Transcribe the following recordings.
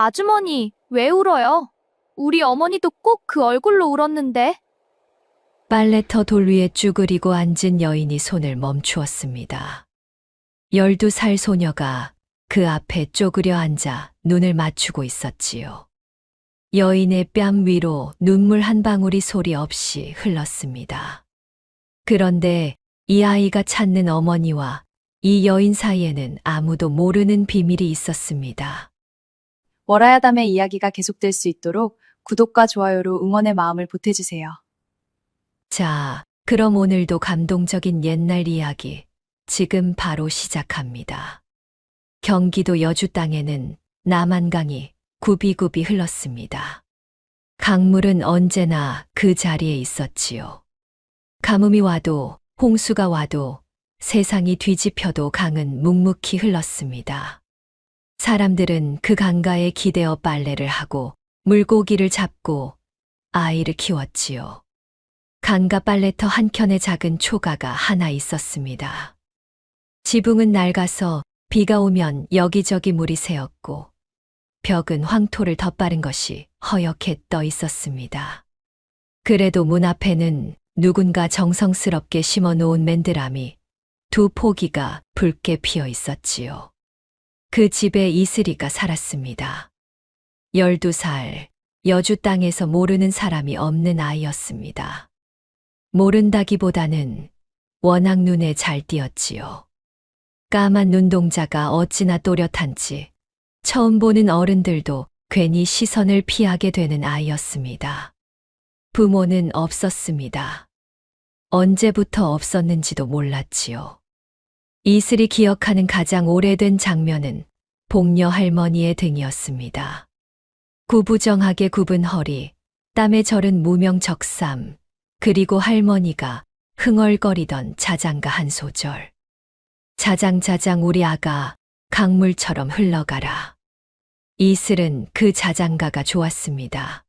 아주머니, 왜 울어요? 우리 어머니도 꼭 그 얼굴로 울었는데. 빨래터 돌 위에 쭈그리고 앉은 여인이 손을 멈추었습니다. 12살 소녀가 그 앞에 쪼그려 앉아 눈을 맞추고 있었지요. 여인의 뺨 위로 눈물 한 방울이 소리 없이 흘렀습니다. 그런데 이 아이가 찾는 어머니와 이 여인 사이에는 아무도 모르는 비밀이 있었습니다. 월화야담의 이야기가 계속될 수 있도록 구독과 좋아요로 응원의 마음을 보태주세요. 자, 그럼 오늘도 감동적인 옛날 이야기 지금 바로 시작합니다. 경기도 여주 땅에는 남한강이 굽이굽이 흘렀습니다. 강물은 언제나 그 자리에 있었지요. 가뭄이 와도 홍수가 와도 세상이 뒤집혀도 강은 묵묵히 흘렀습니다. 사람들은 그 강가에 기대어 빨래를 하고 물고기를 잡고 아이를 키웠지요. 강가 빨래터 한켠에 작은 초가가 하나 있었습니다. 지붕은 낡아서 비가 오면 여기저기 물이 새었고 벽은 황토를 덧바른 것이 허옇게 떠 있었습니다. 그래도 문 앞에는 누군가 정성스럽게 심어 놓은 맨드람이 두 포기가 붉게 피어 있었지요. 그 집에 이슬이가 살았습니다. 12살, 여주 땅에서 모르는 사람이 없는 아이였습니다. 모른다기보다는 워낙 눈에 잘 띄었지요. 까만 눈동자가 어찌나 또렷한지 처음 보는 어른들도 괜히 시선을 피하게 되는 아이였습니다. 부모는 없었습니다. 언제부터 없었는지도 몰랐지요. 이슬이 기억하는 가장 오래된 장면은 복녀 할머니의 등이었습니다. 구부정하게 굽은 허리, 땀에 절은 무명적삼, 그리고 할머니가 흥얼거리던 자장가 한 소절. 자장자장 우리 아가 강물처럼 흘러가라. 이슬은 그 자장가가 좋았습니다.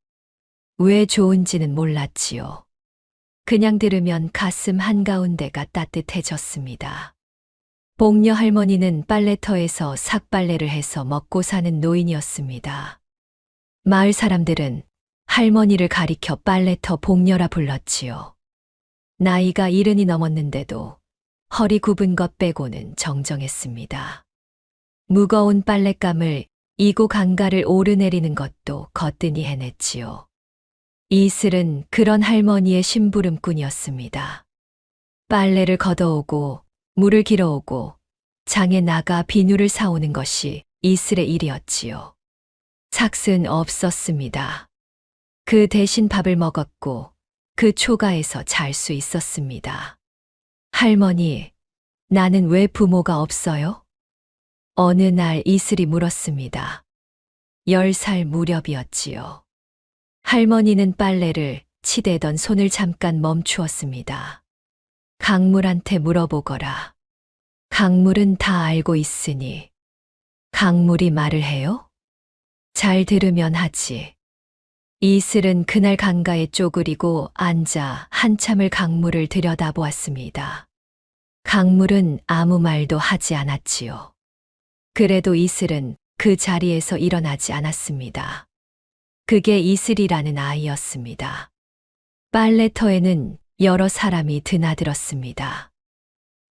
왜 좋은지는 몰랐지요. 그냥 들으면 가슴 한가운데가 따뜻해졌습니다. 복녀 할머니는 빨래터에서 삭빨래를 해서 먹고 사는 노인이었습니다. 마을 사람들은 할머니를 가리켜 빨래터 복녀라 불렀지요. 나이가 70이 넘었는데도 허리 굽은 것 빼고는 정정했습니다. 무거운 빨랫감을 이고 강가를 오르내리는 것도 거뜬히 해냈지요. 이슬은 그런 할머니의 심부름꾼이었습니다. 빨래를 걷어오고 물을 길어오고 장에 나가 비누를 사오는 것이 이슬의 일이었지요. 삭은 없었습니다. 그 대신 밥을 먹었고 그 초가에서 잘 수 있었습니다. 할머니, 나는 왜 부모가 없어요? 어느 날 이슬이 물었습니다. 10살 무렵이었지요. 할머니는 빨래를 치대던 손을 잠깐 멈추었습니다. 강물한테 물어보거라. 강물은 다 알고 있으니. 강물이 말을 해요? 잘 들으면 하지. 이슬은 그날 강가에 쪼그리고 앉아 한참을 강물을 들여다보았습니다. 강물은 아무 말도 하지 않았지요. 그래도 이슬은 그 자리에서 일어나지 않았습니다. 그게 이슬이라는 아이였습니다. 빨래터에는 여러 사람이 드나들었습니다.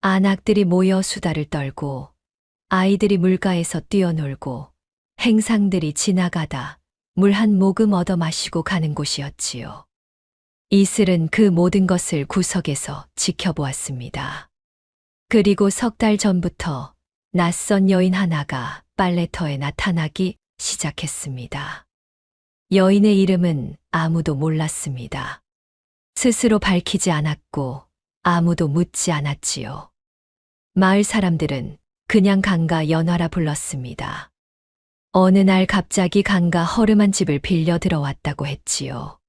안악들이 모여 수다를 떨고 아이들이 물가에서 뛰어놀고 행상들이 지나가다 물 한 모금 얻어 마시고 가는 곳이었지요. 이슬은 그 모든 것을 구석에서 지켜보았습니다. 그리고 석 달 전부터 낯선 여인 하나가 빨래터에 나타나기 시작했습니다. 여인의 이름은 아무도 몰랐습니다. 스스로 밝히지 않았고 아무도 묻지 않았지요. 마을 사람들은 그냥 강가 연화라 불렀습니다. 어느 날 갑자기 강가 허름한 집을 빌려 들어왔다고 했지요.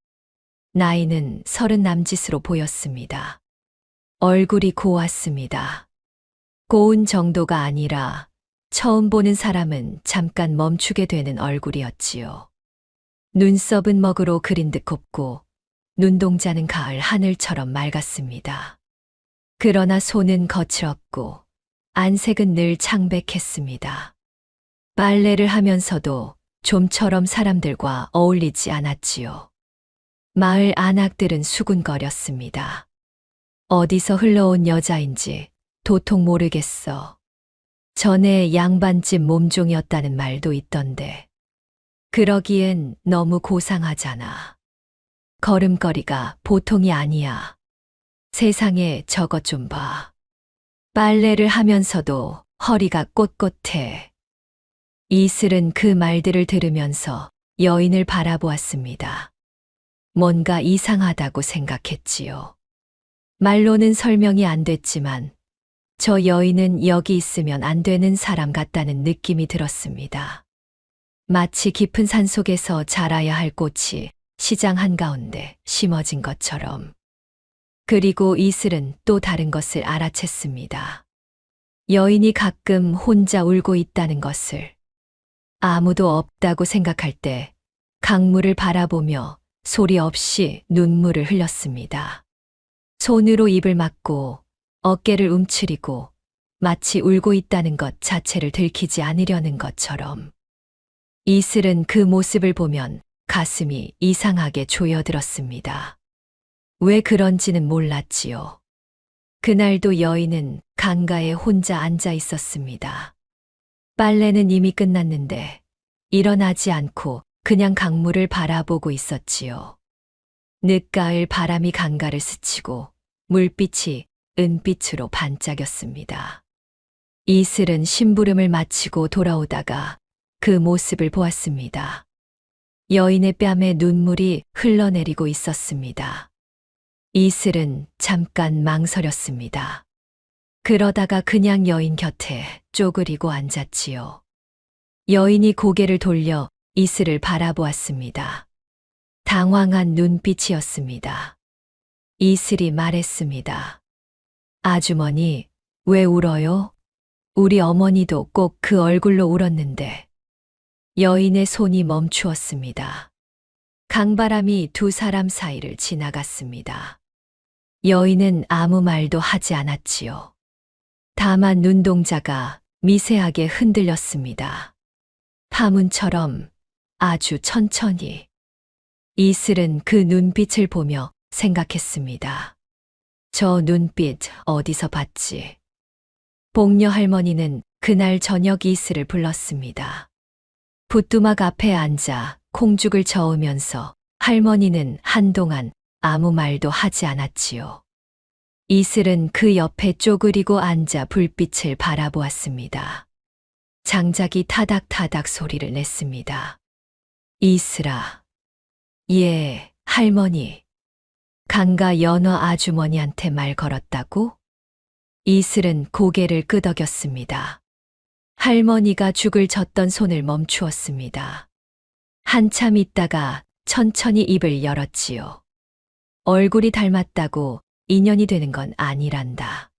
나이는 30 남짓으로 보였습니다. 얼굴이 고왔습니다. 고운 정도가 아니라 처음 보는 사람은 잠깐 멈추게 되는 얼굴이었지요. 눈썹은 먹으로 그린 듯 곱고 눈동자는 가을 하늘처럼 맑았습니다. 그러나 손은 거칠었고 안색은 늘 창백했습니다. 빨래를 하면서도 좀처럼 사람들과 어울리지 않았지요. 마을 안악들은 수군거렸습니다. 어디서 흘러온 여자인지 도통 모르겠어. 전에 양반집 몸종이었다는 말도 있던데. 그러기엔 너무 고상하잖아. 걸음걸이가 보통이 아니야. 세상에 저것 좀 봐. 빨래를 하면서도 허리가 꼿꼿해. 이슬은 그 말들을 들으면서 여인을 바라보았습니다. 뭔가 이상하다고 생각했지요. 말로는 설명이 안 됐지만 저 여인은 여기 있으면 안 되는 사람 같다는 느낌이 들었습니다. 마치 깊은 산속에서 자라야 할 꽃이 시장 한가운데 심어진 것처럼. 그리고 이슬은 또 다른 것을 알아챘습니다. 여인이 가끔 혼자 울고 있다는 것을. 아무도 없다고 생각할 때 강물을 바라보며 소리 없이 눈물을 흘렸습니다. 손으로 입을 막고 어깨를 움츠리고 마치 울고 있다는 것 자체를 들키지 않으려는 것처럼. 이슬은 그 모습을 보면 가슴이 이상하게 조여들었습니다. 왜 그런지는 몰랐지요. 그날도 여인은 강가에 혼자 앉아 있었습니다. 빨래는 이미 끝났는데 일어나지 않고 그냥 강물을 바라보고 있었지요. 늦가을 바람이 강가를 스치고 물빛이 은빛으로 반짝였습니다. 이슬은 심부름을 마치고 돌아오다가 그 모습을 보았습니다. 여인의 뺨에 눈물이 흘러내리고 있었습니다. 이슬은 잠깐 망설였습니다. 그러다가 그냥 여인 곁에 쪼그리고 앉았지요. 여인이 고개를 돌려 이슬을 바라보았습니다. 당황한 눈빛이었습니다. 이슬이 말했습니다. 아주머니, 왜 울어요? 우리 어머니도 꼭 그 얼굴로 울었는데. 여인의 손이 멈추었습니다. 강바람이 두 사람 사이를 지나갔습니다. 여인은 아무 말도 하지 않았지요. 다만 눈동자가 미세하게 흔들렸습니다. 파문처럼 아주 천천히. 이슬은 그 눈빛을 보며 생각했습니다. 저 눈빛 어디서 봤지? 복녀 할머니는 그날 저녁 이슬을 불렀습니다. 부뚜막 앞에 앉아 콩죽을 저으면서 할머니는 한동안 아무 말도 하지 않았지요. 이슬은 그 옆에 쪼그리고 앉아 불빛을 바라보았습니다. 장작이 타닥타닥 소리를 냈습니다. 이슬아. 예, 할머니. 강가 연어 아주머니한테 말 걸었다고? 이슬은 고개를 끄덕였습니다. 할머니가 죽을 젓던 손을 멈추었습니다. 한참 있다가 천천히 입을 열었지요. 얼굴이 닮았다고 인연이 되는 건 아니란다.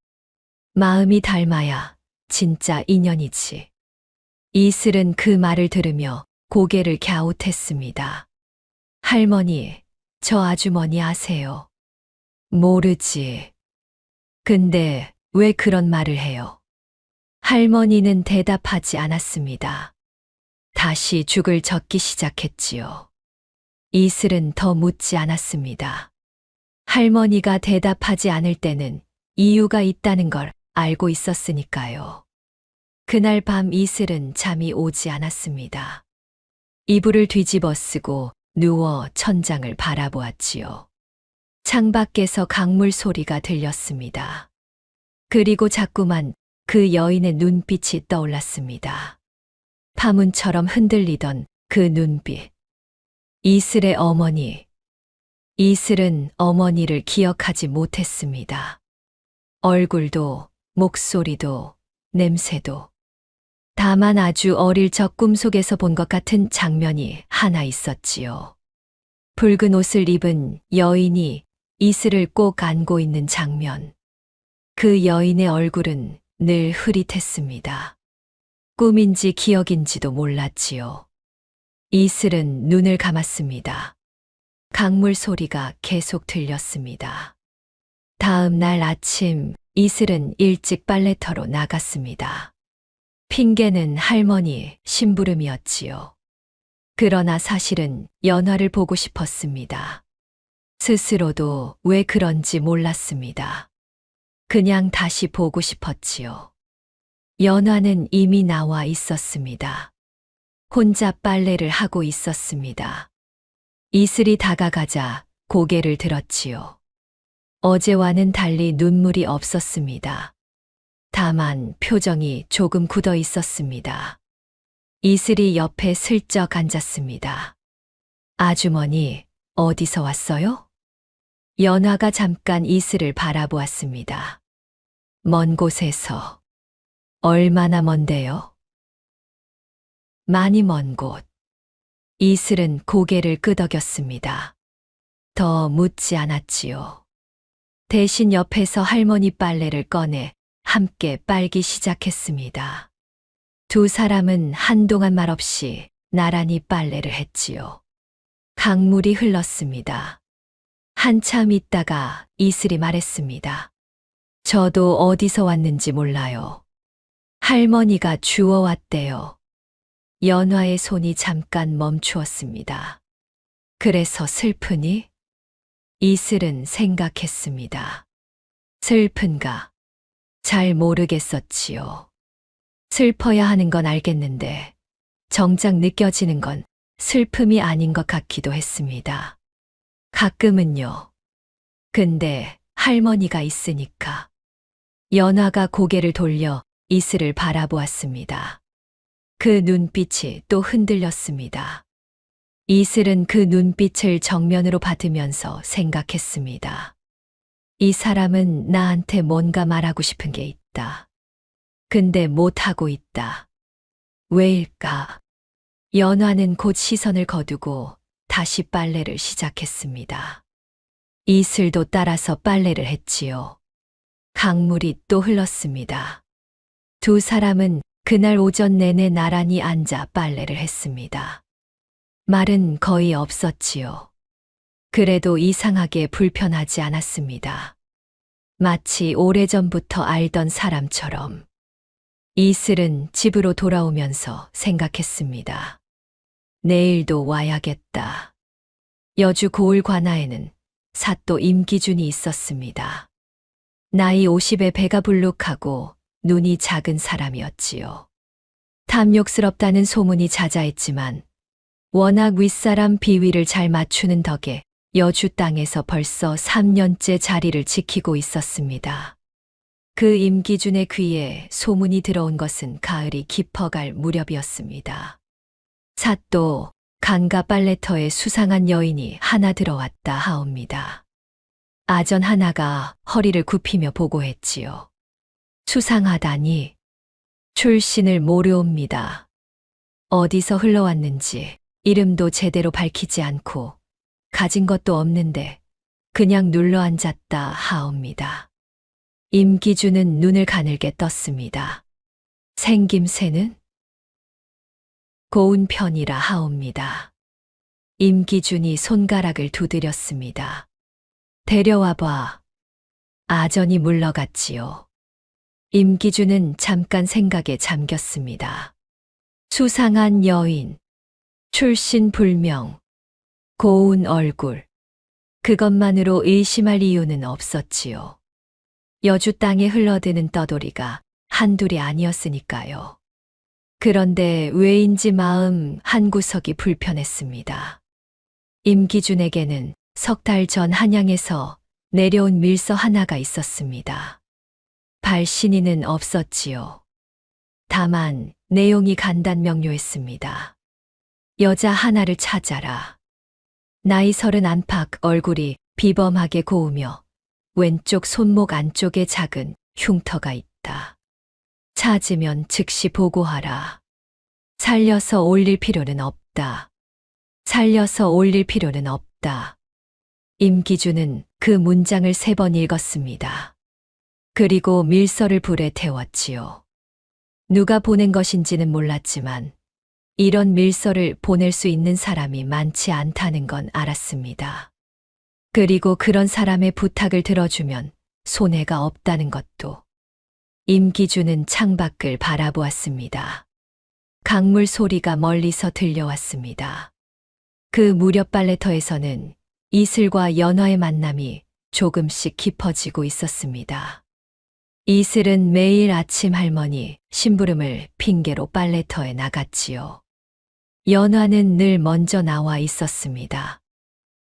마음이 닮아야 진짜 인연이지. 이슬은 그 말을 들으며 고개를 갸웃했습니다. 할머니, 저 아주머니 아세요? 모르지. 근데 왜 그런 말을 해요? 할머니는 대답하지 않았습니다. 다시 죽을 젓기 시작했지요. 이슬은 더 묻지 않았습니다. 할머니가 대답하지 않을 때는 이유가 있다는 걸 알고 있었으니까요. 그날 밤 이슬은 잠이 오지 않았습니다. 이불을 뒤집어 쓰고 누워 천장을 바라보았지요. 창밖에서 강물 소리가 들렸습니다. 그리고 자꾸만 그 여인의 눈빛이 떠올랐습니다. 파문처럼 흔들리던 그 눈빛. 이슬의 어머니. 이슬은 어머니를 기억하지 못했습니다. 얼굴도, 목소리도, 냄새도. 다만 아주 어릴 적 꿈속에서 본 것 같은 장면이 하나 있었지요. 붉은 옷을 입은 여인이 이슬을 꼭 안고 있는 장면. 그 여인의 얼굴은 늘 흐릿했습니다. 꿈인지 기억인지도 몰랐지요. 이슬은 눈을 감았습니다. 강물 소리가 계속 들렸습니다. 다음 날 아침 이슬은 일찍 빨래터로 나갔습니다. 핑계는 할머니 심부름이었지요. 그러나 사실은 연화를 보고 싶었습니다. 스스로도 왜 그런지 몰랐습니다. 그냥 다시 보고 싶었지요. 연화는 이미 나와 있었습니다. 혼자 빨래를 하고 있었습니다. 이슬이 다가가자 고개를 들었지요. 어제와는 달리 눈물이 없었습니다. 다만 표정이 조금 굳어 있었습니다. 이슬이 옆에 슬쩍 앉았습니다. 아주머니, 어디서 왔어요? 연화가 잠깐 이슬을 바라보았습니다. 먼 곳에서. 얼마나 먼데요? 많이 먼 곳. 이슬은 고개를 끄덕였습니다. 더 묻지 않았지요. 대신 옆에서 할머니 빨래를 꺼내 함께 빨기 시작했습니다. 두 사람은 한동안 말없이 나란히 빨래를 했지요. 강물이 흘렀습니다. 한참 있다가 이슬이 말했습니다. 저도 어디서 왔는지 몰라요. 할머니가 주워왔대요. 연화의 손이 잠깐 멈추었습니다. 그래서 슬프니? 이슬은 생각했습니다. 슬픈가? 잘 모르겠었지요. 슬퍼야 하는 건 알겠는데 정작 느껴지는 건 슬픔이 아닌 것 같기도 했습니다. 가끔은요. 근데 할머니가 있으니까. 연화가 고개를 돌려 이슬을 바라보았습니다. 그 눈빛이 또 흔들렸습니다. 이슬은 그 눈빛을 정면으로 받으면서 생각했습니다. 이 사람은 나한테 뭔가 말하고 싶은 게 있다. 근데 못하고 있다. 왜일까? 연화는 곧 시선을 거두고 다시 빨래를 시작했습니다. 이슬도 따라서 빨래를 했지요. 강물이 또 흘렀습니다. 두 사람은 그날 오전 내내 나란히 앉아 빨래를 했습니다. 말은 거의 없었지요. 그래도 이상하게 불편하지 않았습니다. 마치 오래전부터 알던 사람처럼. 이슬은 집으로 돌아오면서 생각했습니다. 내일도 와야겠다. 여주 고을 관아에는 사또 임기준이 있었습니다. 나이 50에 배가 불룩하고 눈이 작은 사람이었지요. 탐욕스럽다는 소문이 자자했지만 워낙 윗사람 비위를 잘 맞추는 덕에 여주 땅에서 벌써 3년째 자리를 지키고 있었습니다. 그 임기준의 귀에 소문이 들어온 것은 가을이 깊어갈 무렵이었습니다. 사또 강가 빨래터에 수상한 여인이 하나 들어왔다 하옵니다. 아전 하나가 허리를 굽히며 보고했지요. 수상하다니 출신을 모르옵니다. 어디서 흘러왔는지 이름도 제대로 밝히지 않고 가진 것도 없는데 그냥 눌러앉았다 하옵니다. 임기준은 눈을 가늘게 떴습니다. 생김새는? 고운 편이라 하옵니다. 임기준이 손가락을 두드렸습니다. 데려와 봐. 아전이 물러갔지요. 임기준은 잠깐 생각에 잠겼습니다. 수상한 여인, 출신 불명, 고운 얼굴. 그것만으로 의심할 이유는 없었지요. 여주 땅에 흘러드는 떠돌이가 한둘이 아니었으니까요. 그런데 왜인지 마음 한구석이 불편했습니다. 임기준에게는 석 달 전 한양에서 내려온 밀서 하나가 있었습니다. 발신인은 없었지요. 다만 내용이 간단명료했습니다. 여자 하나를 찾아라. 나이 30 안팎, 얼굴이 비범하게 고우며 왼쪽 손목 안쪽에 작은 흉터가 있다. 찾으면 즉시 보고하라. 살려서 올릴 필요는 없다. 살려서 올릴 필요는 없다. 임기준은 그 문장을 3번 읽었습니다. 그리고 밀서를 불에 태웠지요. 누가 보낸 것인지는 몰랐지만 이런 밀서를 보낼 수 있는 사람이 많지 않다는 건 알았습니다. 그리고 그런 사람의 부탁을 들어주면 손해가 없다는 것도. 임기준은 창밖을 바라보았습니다. 강물 소리가 멀리서 들려왔습니다. 그 무렵 빨래터에서는 이슬과 연화의 만남이 조금씩 깊어지고 있었습니다. 이슬은 매일 아침 할머니 심부름을 핑계로 빨래터에 나갔지요. 연화는 늘 먼저 나와 있었습니다.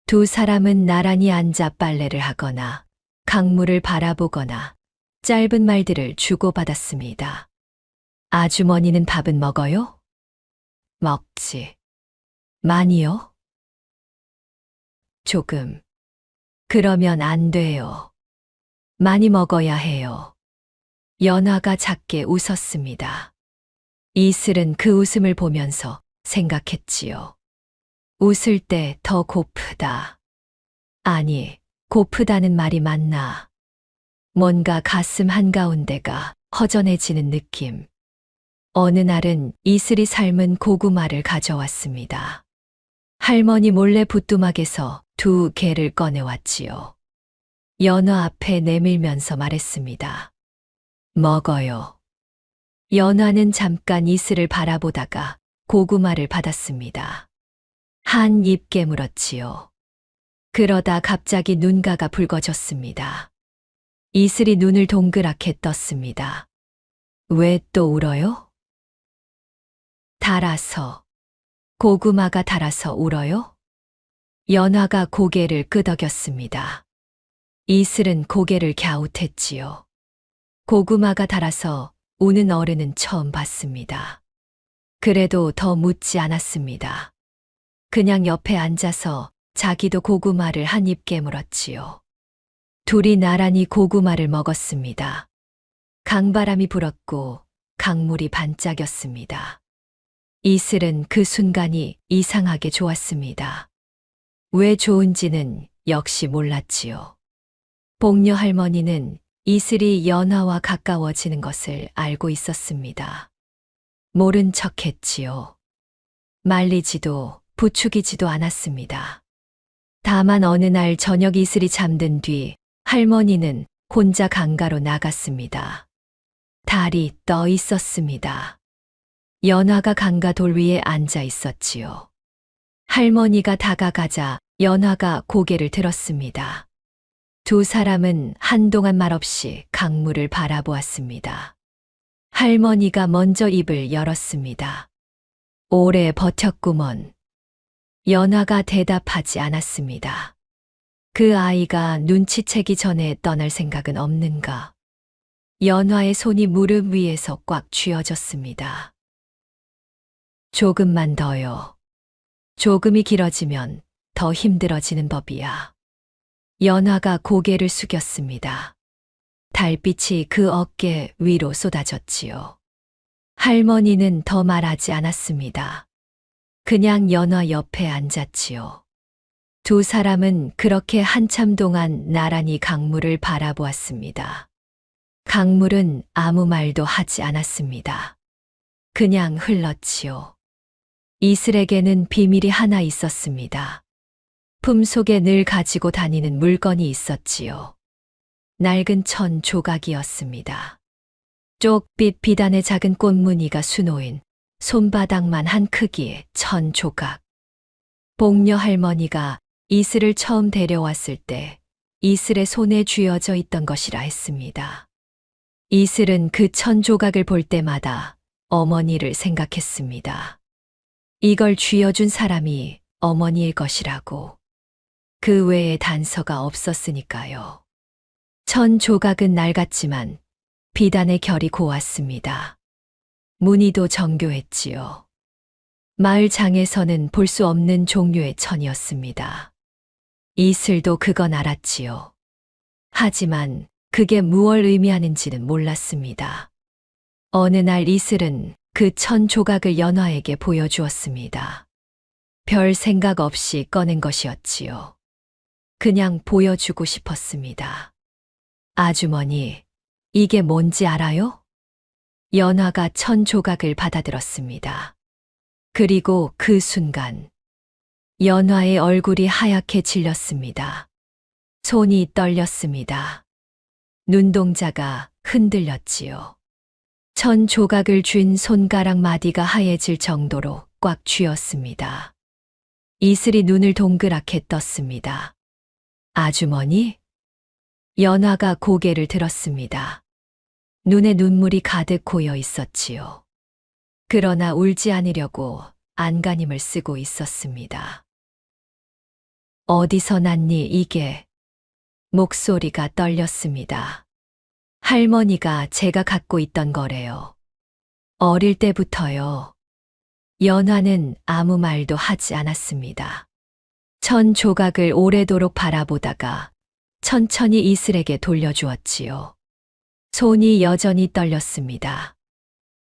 두 사람은 나란히 앉아 빨래를 하거나 강물을 바라보거나 짧은 말들을 주고받았습니다. 아주머니는 밥은 먹어요? 먹지. 많이요? 조금. 그러면 안 돼요. 많이 먹어야 해요. 연화가 작게 웃었습니다. 이슬은 그 웃음을 보면서 생각했지요. 웃을 때 더 고프다. 아니, 고프다는 말이 맞나? 뭔가 가슴 한가운데가 허전해지는 느낌. 어느 날은 이슬이 삶은 고구마를 가져왔습니다. 할머니 몰래 부뚜막에서 2개를 꺼내왔지요. 연화 앞에 내밀면서 말했습니다. 먹어요. 연화는 잠깐 이슬을 바라보다가 고구마를 받았습니다. 한 입 깨물었지요. 그러다 갑자기 눈가가 붉어졌습니다. 이슬이 눈을 동그랗게 떴습니다. 왜 또 울어요? 달아서. 고구마가 달아서 울어요? 연화가 고개를 끄덕였습니다. 이슬은 고개를 갸웃했지요. 고구마가 달아서 우는 어른은 처음 봤습니다. 그래도 더 묻지 않았습니다. 그냥 옆에 앉아서 자기도 고구마를 한 입 깨물었지요. 둘이 나란히 고구마를 먹었습니다. 강바람이 불었고 강물이 반짝였습니다. 이슬은 그 순간이 이상하게 좋았습니다. 왜 좋은지는 역시 몰랐지요. 복녀 할머니는 이슬이 연화와 가까워지는 것을 알고 있었습니다. 모른 척 했지요. 말리지도 부추기지도 않았습니다. 다만 어느 날 저녁 이슬이 잠든 뒤 할머니는 혼자 강가로 나갔습니다. 달이 떠 있었습니다. 연화가 강가 돌 위에 앉아 있었지요. 할머니가 다가가자 연화가 고개를 들었습니다. 두 사람은 한동안 말없이 강물을 바라보았습니다. 할머니가 먼저 입을 열었습니다. 오래 버텼구먼. 연화가 대답하지 않았습니다. 그 아이가 눈치채기 전에 떠날 생각은 없는가? 연화의 손이 무릎 위에서 꽉 쥐어졌습니다. 조금만 더요. 조금이 길어지면 더 힘들어지는 법이야. 연화가 고개를 숙였습니다. 달빛이 그 어깨 위로 쏟아졌지요. 할머니는 더 말하지 않았습니다. 그냥 연화 옆에 앉았지요. 두 사람은 그렇게 한참 동안 나란히 강물을 바라보았습니다. 강물은 아무 말도 하지 않았습니다. 그냥 흘렀지요. 이슬에게는 비밀이 하나 있었습니다. 품속에 늘 가지고 다니는 물건이 있었지요. 낡은 천 조각이었습니다. 쪽빛 비단의 작은 꽃무늬가 수놓인 손바닥만 한 크기의 천 조각. 복녀 할머니가 이슬을 처음 데려왔을 때 이슬의 손에 쥐어져 있던 것이라 했습니다. 이슬은 그 천 조각을 볼 때마다 어머니를 생각했습니다. 이걸 쥐어준 사람이 어머니일 것이라고. 그 외에 단서가 없었으니까요. 천 조각은 낡았지만 비단의 결이 고왔습니다. 무늬도 정교했지요. 마을 장에서는 볼 수 없는 종류의 천이었습니다. 이슬도 그건 알았지요. 하지만 그게 무얼 의미하는지는 몰랐습니다. 어느 날 이슬은 그 천 조각을 연화에게 보여주었습니다. 별 생각 없이 꺼낸 것이었지요. 그냥 보여주고 싶었습니다. 아주머니, 이게 뭔지 알아요? 연화가 천 조각을 받아들었습니다. 그리고 그 순간 연화의 얼굴이 하얗게 질렸습니다. 손이 떨렸습니다. 눈동자가 흔들렸지요. 천 조각을 쥔 손가락 마디가 하얘질 정도로 꽉 쥐었습니다. 이슬이 눈을 동그랗게 떴습니다. 아주머니? 연화가 고개를 들었습니다. 눈에 눈물이 가득 고여 있었지요. 그러나 울지 않으려고 안간힘을 쓰고 있었습니다. 어디서 났니 이게? 목소리가 떨렸습니다. 할머니가 제가 갖고 있던 거래요. 어릴 때부터요. 연화는 아무 말도 하지 않았습니다. 천 조각을 오래도록 바라보다가 천천히 이슬에게 돌려주었지요. 손이 여전히 떨렸습니다.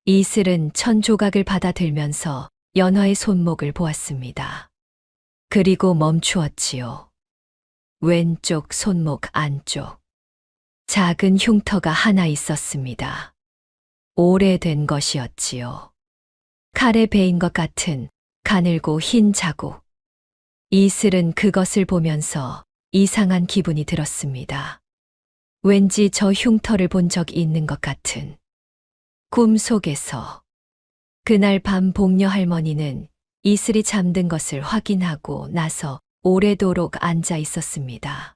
이슬은 천 조각을 받아들면서 연화의 손목을 보았습니다. 그리고 멈추었지요. 왼쪽 손목 안쪽. 작은 흉터가 하나 있었습니다. 오래된 것이었지요. 칼에 베인 것 같은 가늘고 흰 자국. 이슬은 그것을 보면서 이상한 기분이 들었습니다. 왠지 저 흉터를 본 적이 있는 것 같은 꿈속에서. 그날 밤 복녀 할머니는 이슬이 잠든 것을 확인하고 나서 오래도록 앉아 있었습니다.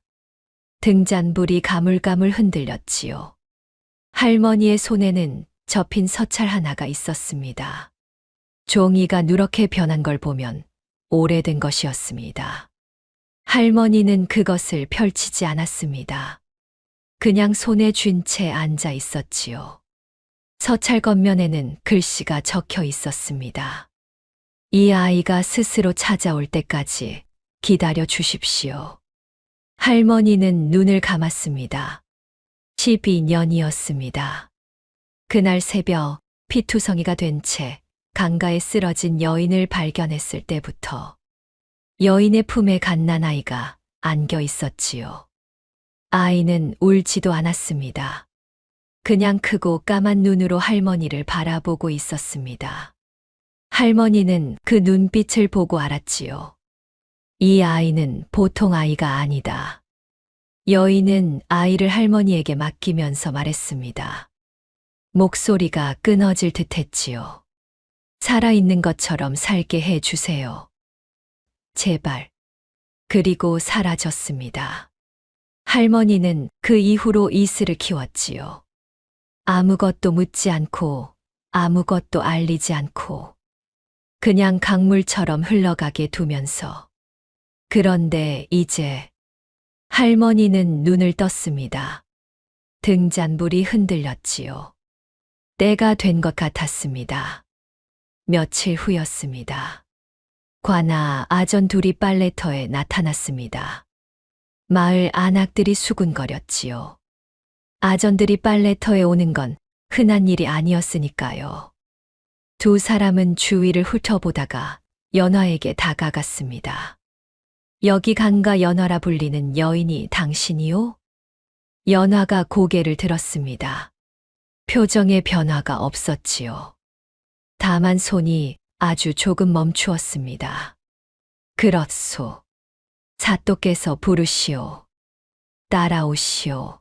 등잔불이 가물가물 흔들렸지요. 할머니의 손에는 접힌 서찰 하나가 있었습니다. 종이가 누렇게 변한 걸 보면 오래된 것이었습니다. 할머니는 그것을 펼치지 않았습니다. 그냥 손에 쥔 채 앉아 있었지요. 서찰 겉면에는 글씨가 적혀 있었습니다. 이 아이가 스스로 찾아올 때까지 기다려 주십시오. 할머니는 눈을 감았습니다. 12년이었습니다. 그날 새벽 피투성이가 된 채 강가에 쓰러진 여인을 발견했을 때부터 여인의 품에 갓난아이가 안겨 있었지요. 아이는 울지도 않았습니다. 그냥 크고 까만 눈으로 할머니를 바라보고 있었습니다. 할머니는 그 눈빛을 보고 알았지요. 이 아이는 보통 아이가 아니다. 여인은 아이를 할머니에게 맡기면서 말했습니다. 목소리가 끊어질 듯 했지요. 살아있는 것처럼 살게 해 주세요. 제발. 그리고 사라졌습니다. 할머니는 그 이후로 이슬을 키웠지요. 아무것도 묻지 않고 아무것도 알리지 않고 그냥 강물처럼 흘러가게 두면서. 그런데 이제 할머니는 눈을 떴습니다. 등잔불이 흔들렸지요. 때가 된 것 같았습니다. 며칠 후였습니다. 관아 아전 둘이 빨래터에 나타났습니다. 마을 안악들이 수군거렸지요. 아전들이 빨래터에 오는 건 흔한 일이 아니었으니까요. 두 사람은 주위를 훑어보다가 연화에게 다가갔습니다. 여기 강가 연화라 불리는 여인이 당신이요? 연화가 고개를 들었습니다. 표정에 변화가 없었지요. 다만 손이 아주 조금 멈추었습니다. 그렇소. 사또께서 부르시오. 따라오시오.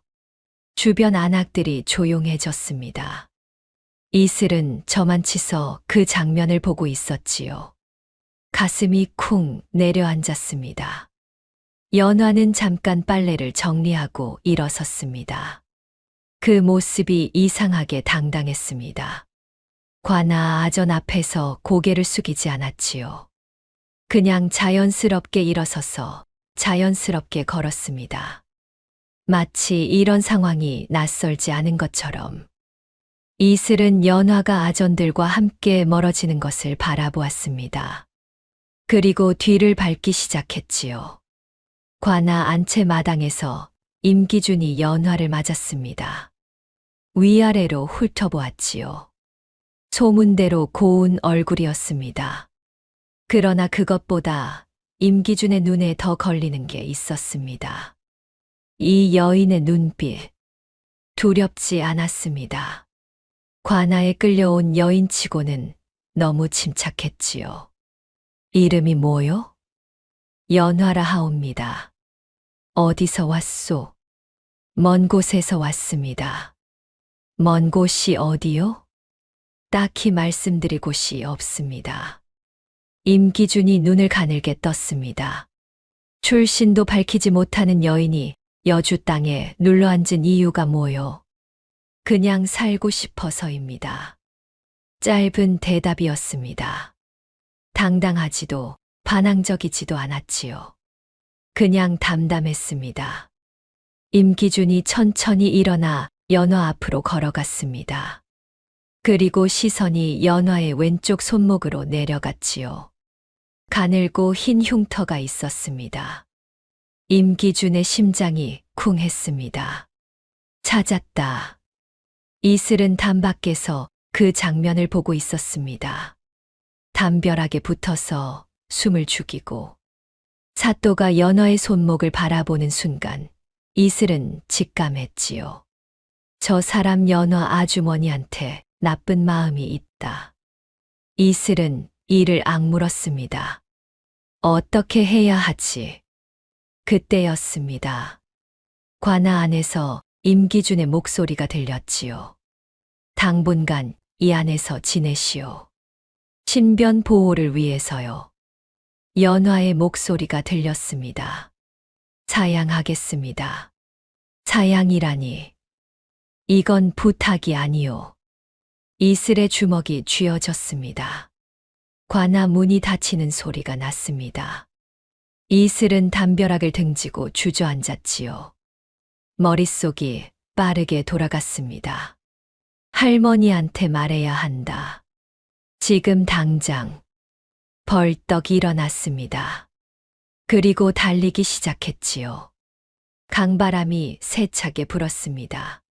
주변 안악들이 조용해졌습니다. 이슬은 저만치서 그 장면을 보고 있었지요. 가슴이 쿵 내려앉았습니다. 연화는 잠깐 빨래를 정리하고 일어섰습니다. 그 모습이 이상하게 당당했습니다. 관아 아전 앞에서 고개를 숙이지 않았지요. 그냥 자연스럽게 일어서서 자연스럽게 걸었습니다. 마치 이런 상황이 낯설지 않은 것처럼. 이슬은 연화가 아전들과 함께 멀어지는 것을 바라보았습니다. 그리고 뒤를 밟기 시작했지요. 관아 안채 마당에서 임기준이 연화를 맞았습니다. 위아래로 훑어보았지요. 소문대로 고운 얼굴이었습니다. 그러나 그것보다 임기준의 눈에 더 걸리는 게 있었습니다. 이 여인의 눈빛. 두렵지 않았습니다. 관아에 끌려온 여인치고는 너무 침착했지요. 이름이 뭐요? 연화라 하옵니다. 어디서 왔소? 먼 곳에서 왔습니다. 먼 곳이 어디요? 딱히 말씀드릴 곳이 없습니다. 임기준이 눈을 가늘게 떴습니다. 출신도 밝히지 못하는 여인이 여주 땅에 눌러앉은 이유가 뭐요? 그냥 살고 싶어서입니다. 짧은 대답이었습니다. 당당하지도 반항적이지도 않았지요. 그냥 담담했습니다. 임기준이 천천히 일어나 연화 앞으로 걸어갔습니다. 그리고 시선이 연화의 왼쪽 손목으로 내려갔지요. 가늘고 흰 흉터가 있었습니다. 임기준의 심장이 쿵 했습니다. 찾았다. 이슬은 담 밖에서 그 장면을 보고 있었습니다. 담벼락에 붙어서 숨을 죽이고 사또가 연화의 손목을 바라보는 순간 이슬은 직감했지요. 저 사람 연화 아주머니한테 나쁜 마음이 있다. 이슬은 이를 악물었습니다. 어떻게 해야 하지? 그때였습니다. 관아 안에서 임기준의 목소리가 들렸지요. 당분간 이 안에서 지내시오. 신변 보호를 위해서요. 연화의 목소리가 들렸습니다. 사양하겠습니다. 사양이라니. 이건 부탁이 아니오. 이슬의 주먹이 쥐어졌습니다. 관아 문이 닫히는 소리가 났습니다. 이슬은 담벼락을 등지고 주저앉았지요. 머릿속이 빠르게 돌아갔습니다. 할머니한테 말해야 한다. 지금 당장. 벌떡 일어났습니다. 그리고 달리기 시작했지요. 강바람이 세차게 불었습니다.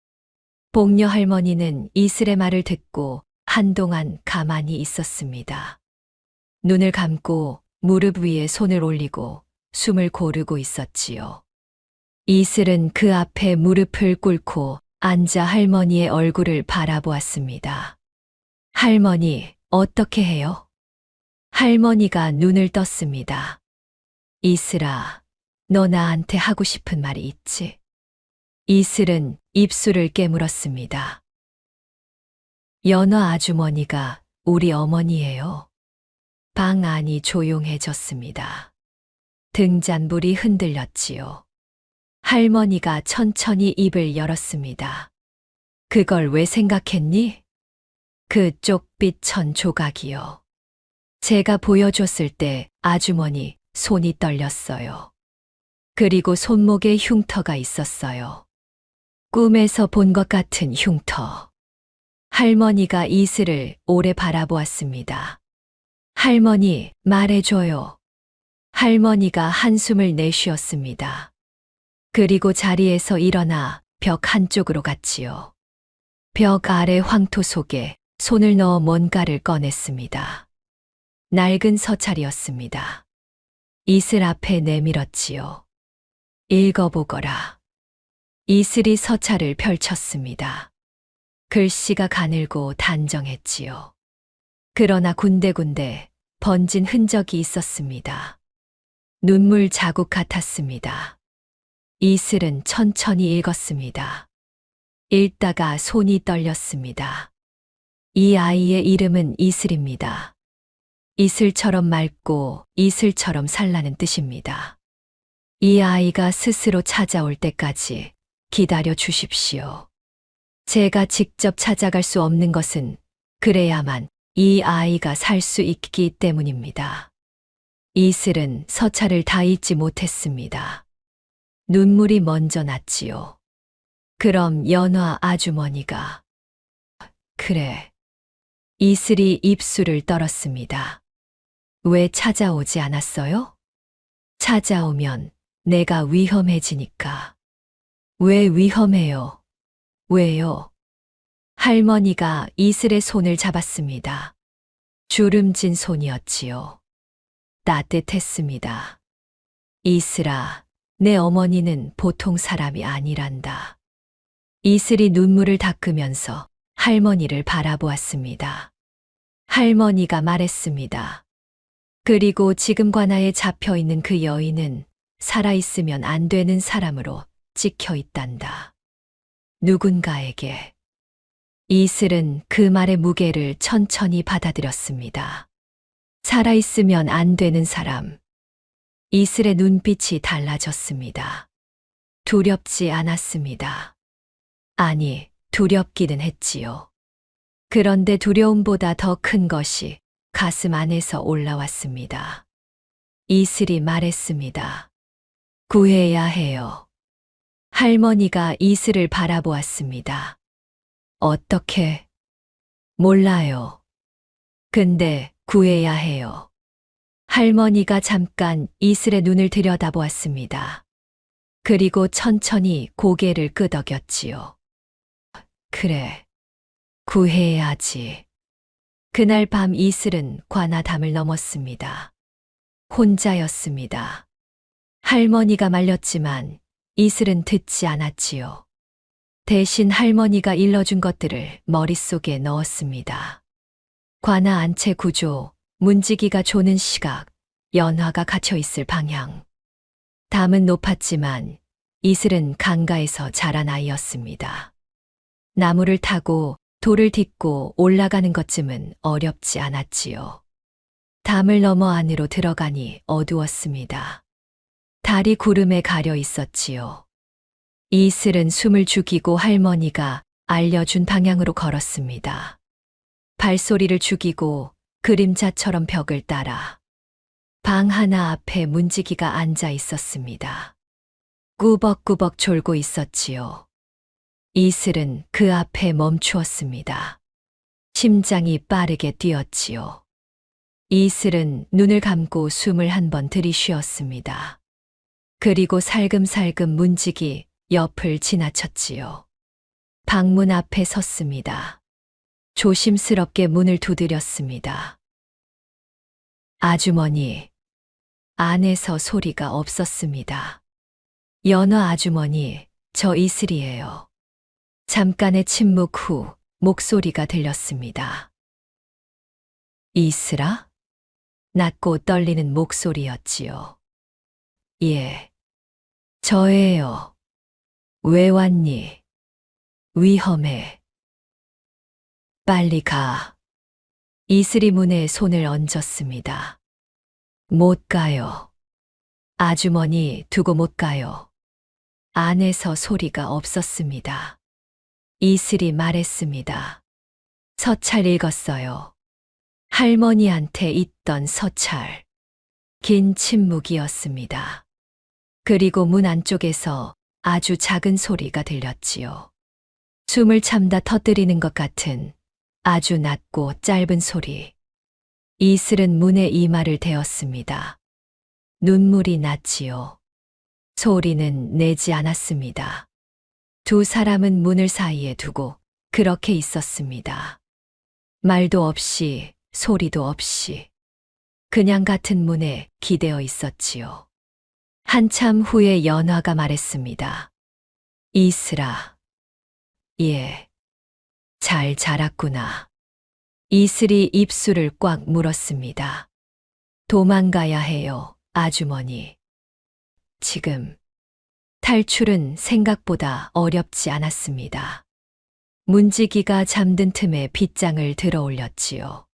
복녀 할머니는 이슬의 말을 듣고 한동안 가만히 있었습니다. 눈을 감고 무릎 위에 손을 올리고 숨을 고르고 있었지요. 이슬은 그 앞에 무릎을 꿇고 앉아 할머니의 얼굴을 바라보았습니다. 할머니, 어떻게 해요? 할머니가 눈을 떴습니다. 이슬아, 너 나한테 하고 싶은 말이 있지? 이슬은 입술을 깨물었습니다. 연화 아주머니가 우리 어머니예요. 방 안이 조용해졌습니다. 등잔불이 흔들렸지요. 할머니가 천천히 입을 열었습니다. 그걸 왜 생각했니? 그 쪽빛 천 조각이요. 제가 보여줬을 때 아주머니 손이 떨렸어요. 그리고 손목에 흉터가 있었어요. 꿈에서 본 것 같은 흉터. 할머니가 이슬을 오래 바라보았습니다. 할머니, 말해줘요. 할머니가 한숨을 내쉬었습니다. 그리고 자리에서 일어나 벽 한쪽으로 갔지요. 벽 아래 황토 속에 손을 넣어 뭔가를 꺼냈습니다. 낡은 서찰이었습니다. 이슬 앞에 내밀었지요. 읽어보거라. 이슬이 서찰을 펼쳤습니다. 글씨가 가늘고 단정했지요. 그러나 군데군데 번진 흔적이 있었습니다. 눈물 자국 같았습니다. 이슬은 천천히 읽었습니다. 읽다가 손이 떨렸습니다. 이 아이의 이름은 이슬입니다. 이슬처럼 맑고 이슬처럼 살라는 뜻입니다. 이 아이가 스스로 찾아올 때까지 기다려 주십시오. 제가 직접 찾아갈 수 없는 것은 그래야만 이 아이가 살 수 있기 때문입니다. 이슬은 서찰을 다 읽지 못했습니다. 눈물이 먼저 났지요. 그럼 연화 아주머니가. 그래. 이슬이 입술을 떨었습니다. 왜 찾아오지 않았어요? 찾아오면 내가 위험해지니까. 왜 위험해요? 왜요? 할머니가 이슬의 손을 잡았습니다. 주름진 손이었지요. 따뜻했습니다. 이슬아, 내 어머니는 보통 사람이 아니란다. 이슬이 눈물을 닦으면서 할머니를 바라보았습니다. 할머니가 말했습니다. 그리고 지금 관아에 잡혀 있는 그 여인은 살아있으면 안 되는 사람으로 찍혀 있단다. 누군가에게. 이슬은 그 말의 무게를 천천히 받아들였습니다. 살아있으면 안 되는 사람. 이슬의 눈빛이 달라졌습니다. 두렵지 않았습니다. 아니, 두렵기는 했지요. 그런데 두려움보다 더 큰 것이 가슴 안에서 올라왔습니다. 이슬이 말했습니다. 구해야 해요. 할머니가 이슬을 바라보았습니다. 어떻게? 몰라요. 근데 구해야 해요. 할머니가 잠깐 이슬의 눈을 들여다보았습니다. 그리고 천천히 고개를 끄덕였지요. 그래, 구해야지. 그날 밤 이슬은 관아담을 넘었습니다. 혼자였습니다. 할머니가 말렸지만 이슬은 듣지 않았지요. 대신 할머니가 일러준 것들을 머릿속에 넣었습니다. 관아 안채 구조, 문지기가 조는 시각, 연화가 갇혀 있을 방향. 담은 높았지만 이슬은 강가에서 자란 아이였습니다. 나무를 타고 돌을 딛고 올라가는 것쯤은 어렵지 않았지요. 담을 넘어 안으로 들어가니 어두웠습니다. 달이 구름에 가려 있었지요. 이슬은 숨을 죽이고 할머니가 알려준 방향으로 걸었습니다. 발소리를 죽이고 그림자처럼 벽을 따라 방 하나 앞에 문지기가 앉아 있었습니다. 꾸벅꾸벅 졸고 있었지요. 이슬은 그 앞에 멈추었습니다. 심장이 빠르게 뛰었지요. 이슬은 눈을 감고 숨을 한 번 들이쉬었습니다. 그리고 살금살금 문지기 옆을 지나쳤지요. 방문 앞에 섰습니다. 조심스럽게 문을 두드렸습니다. 아주머니, 안에서 소리가 없었습니다. 연화 아주머니, 저 이슬이에요. 잠깐의 침묵 후 목소리가 들렸습니다. 이슬아? 낮고 떨리는 목소리였지요. 예, 저예요. 왜 왔니? 위험해. 빨리 가. 이슬이 문에 손을 얹었습니다. 못 가요. 아주머니 두고 못 가요. 안에서 소리가 없었습니다. 이슬이 말했습니다. 서찰 읽었어요. 할머니한테 있던 서찰. 긴 침묵이었습니다. 그리고 문 안쪽에서 아주 작은 소리가 들렸지요. 숨을 참다 터뜨리는 것 같은 아주 낮고 짧은 소리. 이슬은 문에 이마를 대었습니다. 눈물이 났지요. 소리는 내지 않았습니다. 두 사람은 문을 사이에 두고 그렇게 있었습니다. 말도 없이, 소리도 없이. 그냥 같은 문에 기대어 있었지요. 한참 후에 연화가 말했습니다. 이슬아. 예. 잘 자랐구나. 이슬이 입술을 꽉 물었습니다. 도망가야 해요, 아주머니. 지금. 탈출은 생각보다 어렵지 않았습니다. 문지기가 잠든 틈에 빗장을 들어 올렸지요.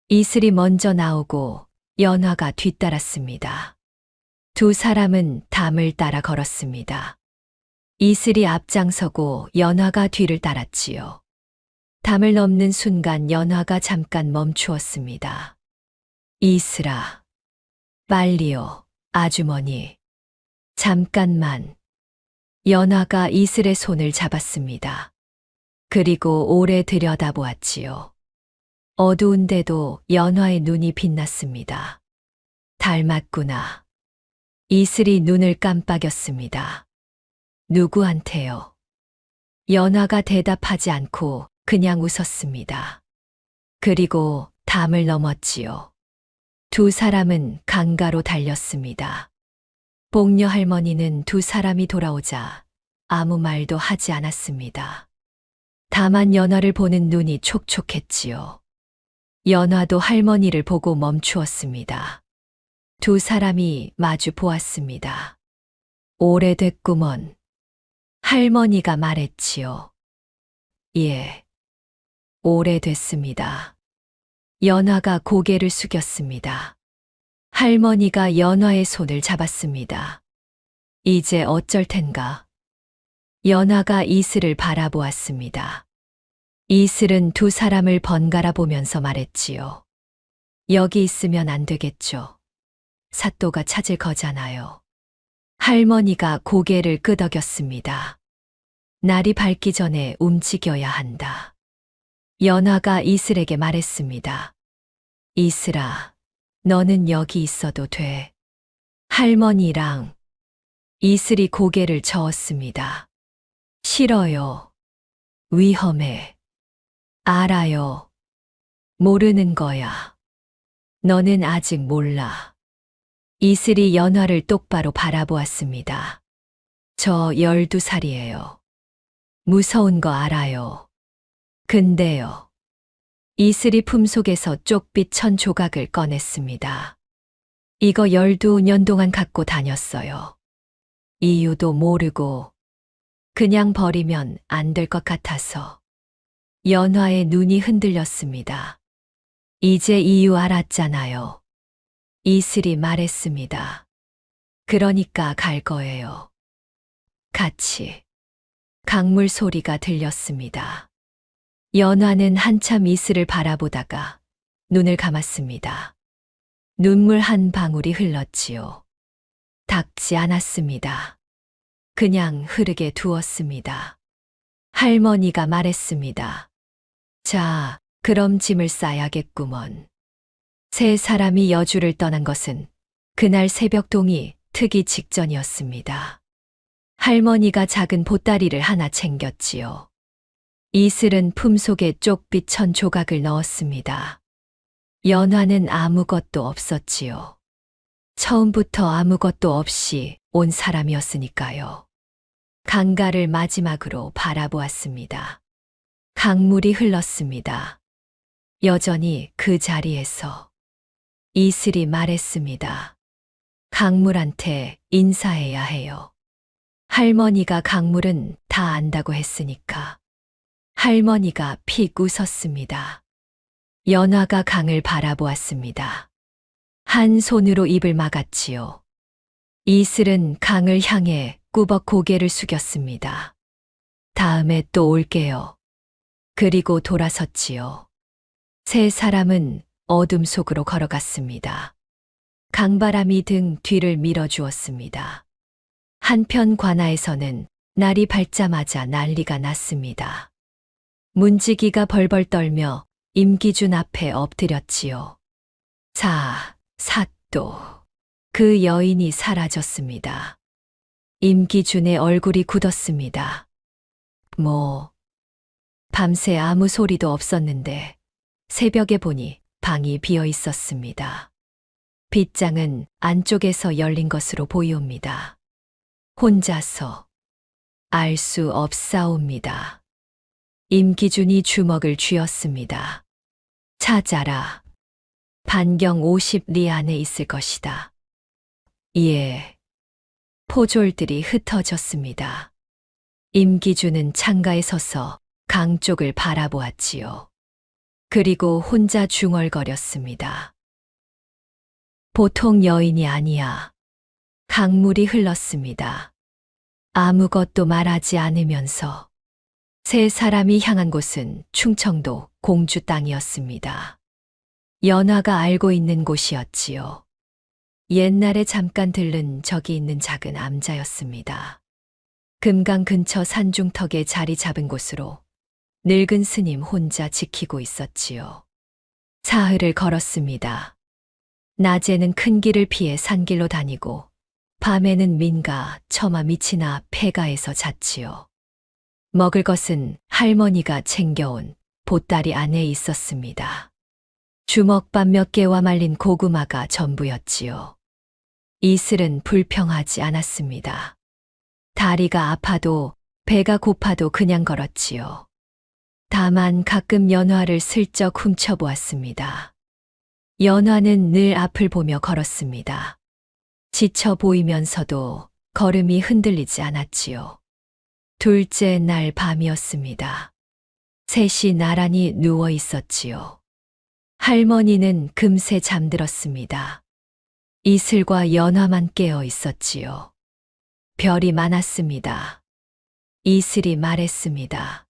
이슬이 먼저 나오고 연화가 뒤따랐습니다. 두 사람은 담을 따라 걸었습니다. 이슬이 앞장서고 연화가 뒤를 따랐지요. 담을 넘는 순간 연화가 잠깐 멈추었습니다. 이슬아, 빨리요, 아주머니. 잠깐만. 연화가 이슬의 손을 잡았습니다. 그리고 오래 들여다보았지요. 어두운데도 연화의 눈이 빛났습니다. 닮았구나. 이슬이 눈을 깜빡였습니다. 누구한테요? 연화가 대답하지 않고 그냥 웃었습니다. 그리고 담을 넘었지요. 두 사람은 강가로 달렸습니다. 복녀 할머니는 두 사람이 돌아오자 아무 말도 하지 않았습니다. 다만 연화를 보는 눈이 촉촉했지요. 연화도 할머니를 보고 멈추었습니다. 두 사람이 마주 보았습니다. 오래됐구먼. 할머니가 말했지요. 예. 오래됐습니다. 연화가 고개를 숙였습니다. 할머니가 연화의 손을 잡았습니다. 이제 어쩔 텐가. 연화가 이슬을 바라보았습니다. 이슬은 두 사람을 번갈아 보면서 말했지요. 여기 있으면 안 되겠죠. 사또가 찾을 거잖아요. 할머니가 고개를 끄덕였습니다. 날이 밝기 전에 움직여야 한다. 연화가 이슬에게 말했습니다. 이슬아, 너는 여기 있어도 돼. 할머니랑. 이슬이 고개를 저었습니다. 싫어요. 위험해. 알아요. 모르는 거야. 너는 아직 몰라. 이슬이 연화를 똑바로 바라보았습니다. 저 12살이에요. 무서운 거 알아요. 근데요. 이슬이 품속에서 쪽빛 1000조각을 꺼냈습니다. 이거 12년 동안 갖고 다녔어요. 이유도 모르고 그냥 버리면 안 될 것 같아서. 연화의 눈이 흔들렸습니다. 이제 이유 알았잖아요. 이슬이 말했습니다. 그러니까 갈 거예요. 같이. 강물 소리가 들렸습니다. 연화는 한참 이슬을 바라보다가 눈을 감았습니다. 눈물 한 방울이 흘렀지요. 닦지 않았습니다. 그냥 흐르게 두었습니다. 할머니가 말했습니다. 자, 그럼 짐을 싸야겠구먼. 세 사람이 여주를 떠난 것은 그날 새벽 동이 트기 직전이었습니다. 할머니가 작은 보따리를 하나 챙겼지요. 이슬은 품속에 쪽빛 1000조각을 넣었습니다. 연화는 아무것도 없었지요. 처음부터 아무것도 없이 온 사람이었으니까요. 강가를 마지막으로 바라보았습니다. 강물이 흘렀습니다. 여전히 그 자리에서 이슬이 말했습니다. 강물한테 인사해야 해요. 할머니가 강물은 다 안다고 했으니까. 할머니가 픽 웃었습니다. 연화가 강을 바라보았습니다. 한 손으로 입을 막았지요. 이슬은 강을 향해 꾸벅 고개를 숙였습니다. 다음에 또 올게요. 그리고 돌아섰지요. 세 사람은 어둠 속으로 걸어갔습니다. 강바람이 등 뒤를 밀어주었습니다. 한편 관아에서는 날이 밝자마자 난리가 났습니다. 문지기가 벌벌 떨며 임기준 앞에 엎드렸지요. 사또. 그 여인이 사라졌습니다. 임기준의 얼굴이 굳었습니다. 밤새 아무 소리도 없었는데 새벽에 보니 방이 비어 있었습니다. 빗장은 안쪽에서 열린 것으로 보이옵니다. 혼자서 알 수 없사옵니다. 임기준이 주먹을 쥐었습니다. 찾아라. 반경 50리 안에 있을 것이다. 예. 포졸들이 흩어졌습니다. 임기준은 창가에 서서 강 쪽을 바라보았지요. 그리고 혼자 중얼거렸습니다. 보통 여인이 아니야. 강물이 흘렀습니다. 아무것도 말하지 않으면서 세 사람이 향한 곳은 충청도 공주 땅이었습니다. 연화가 알고 있는 곳이었지요. 옛날에 잠깐 들른 적이 있는 작은 암자였습니다. 금강 근처 산중턱에 자리 잡은 곳으로 늙은 스님 혼자 지키고 있었지요. 사흘을 걸었습니다. 낮에는 큰 길을 피해 산길로 다니고 밤에는 민가, 처마 밑이나 폐가에서 잤지요. 먹을 것은 할머니가 챙겨온 보따리 안에 있었습니다. 주먹밥 몇 개와 말린 고구마가 전부였지요. 이슬은 불평하지 않았습니다. 다리가 아파도 배가 고파도 그냥 걸었지요. 다만 가끔 연화를 슬쩍 훔쳐보았습니다. 연화는 늘 앞을 보며 걸었습니다. 지쳐 보이면서도 걸음이 흔들리지 않았지요. 둘째 날 밤이었습니다. 셋이 나란히 누워 있었지요. 할머니는 금세 잠들었습니다. 이슬과 연화만 깨어 있었지요. 별이 많았습니다. 이슬이 말했습니다.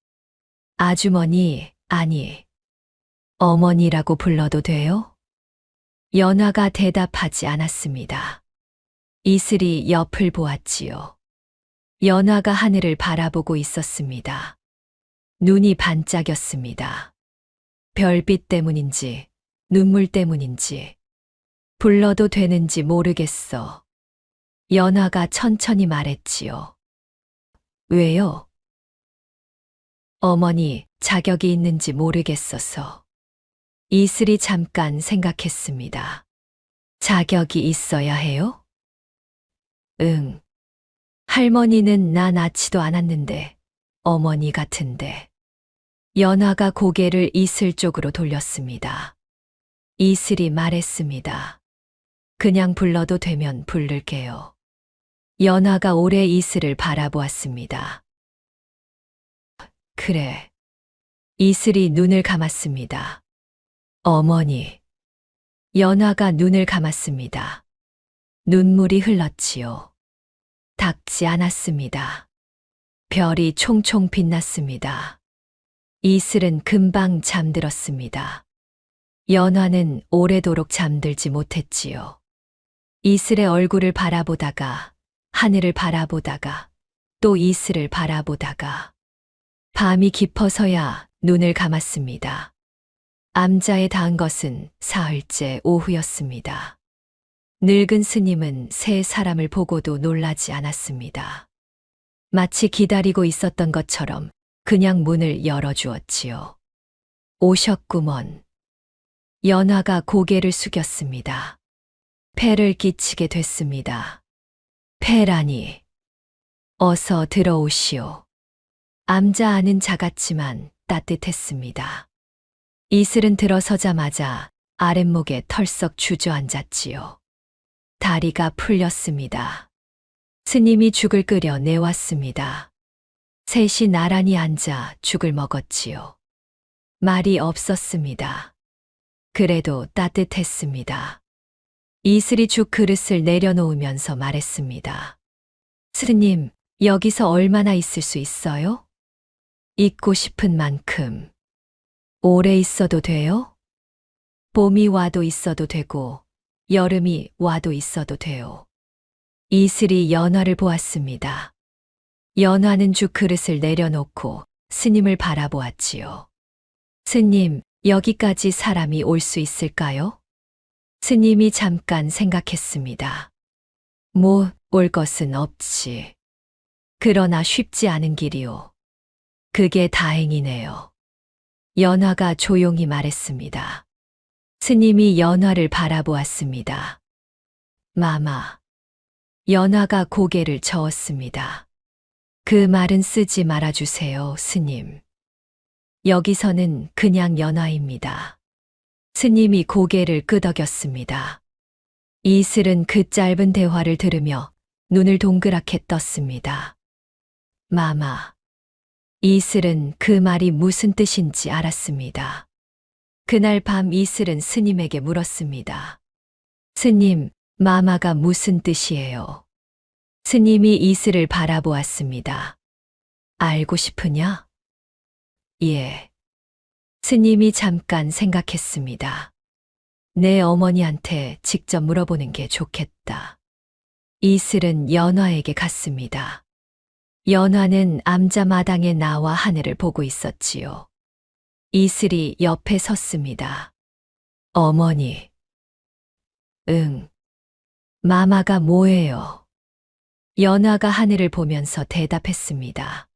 아주머니, 아니, 어머니라고 불러도 돼요? 연화가 대답하지 않았습니다. 이슬이 옆을 보았지요. 연화가 하늘을 바라보고 있었습니다. 눈이 반짝였습니다. 별빛 때문인지 눈물 때문인지 불러도 되는지 모르겠어. 연화가 천천히 말했지요. 왜요? 어머니, 자격이 있는지 모르겠어서. 이슬이 잠깐 생각했습니다. 자격이 있어야 해요? 응. 할머니는 나 낳지도 않았는데 어머니 같은데. 연화가 고개를 이슬 쪽으로 돌렸습니다. 이슬이 말했습니다. 그냥 불러도 되면 부를게요. 연화가 오래 이슬을 바라보았습니다. 그래. 이슬이 눈을 감았습니다. 어머니. 연화가 눈을 감았습니다. 눈물이 흘렀지요. 닿지 않았습니다. 별이 총총 빛났습니다. 이슬은 금방 잠들었습니다. 연화는 오래도록 잠들지 못했지요. 이슬의 얼굴을 바라보다가 하늘을 바라보다가 또 이슬을 바라보다가 밤이 깊어서야 눈을 감았습니다. 암자에 닿은 것은 사흘째 오후였습니다. 늙은 스님은 세 사람을 보고도 놀라지 않았습니다. 마치 기다리고 있었던 것처럼 그냥 문을 열어주었지요. 오셨구먼. 연화가 고개를 숙였습니다. 폐를 끼치게 됐습니다. 폐라니. 어서 들어오시오. 암자 안은 작았지만 따뜻했습니다. 이슬은 들어서자마자 아랫목에 털썩 주저앉았지요. 다리가 풀렸습니다. 스님이 죽을 끓여 내왔습니다. 셋이 나란히 앉아 죽을 먹었지요. 말이 없었습니다. 그래도 따뜻했습니다. 이슬이 죽 그릇을 내려놓으면서 말했습니다. 스님, 여기서 얼마나 있을 수 있어요? 있고 싶은 만큼. 오래 있어도 돼요? 봄이 와도 있어도 되고, 여름이 와도 있어도 돼요. 이슬이 연화를 보았습니다. 연화는 죽 그릇을 내려놓고 스님을 바라보았지요. 스님, 여기까지 사람이 올 수 있을까요? 스님이 잠깐 생각했습니다. 올 것은 없지. 그러나 쉽지 않은 길이오. 그게 다행이네요. 연화가 조용히 말했습니다. 스님이 연화를 바라보았습니다. 마마. 연화가 고개를 저었습니다. 그 말은 쓰지 말아주세요, 스님. 여기서는 그냥 연화입니다. 스님이 고개를 끄덕였습니다. 이슬은 그 짧은 대화를 들으며 눈을 동그랗게 떴습니다. 마마. 이슬은 그 말이 무슨 뜻인지 알았습니다. 그날 밤 이슬은 스님에게 물었습니다. 스님, 마마가 무슨 뜻이에요? 스님이 이슬을 바라보았습니다. 알고 싶으냐? 예. 스님이 잠깐 생각했습니다. 내 어머니한테 직접 물어보는 게 좋겠다. 이슬은 연화에게 갔습니다. 연화는 암자마당에 나와 하늘을 보고 있었지요. 이슬이 옆에 섰습니다. 어머니. 응. 마마가 뭐예요? 연화가 하늘을 보면서 대답했습니다.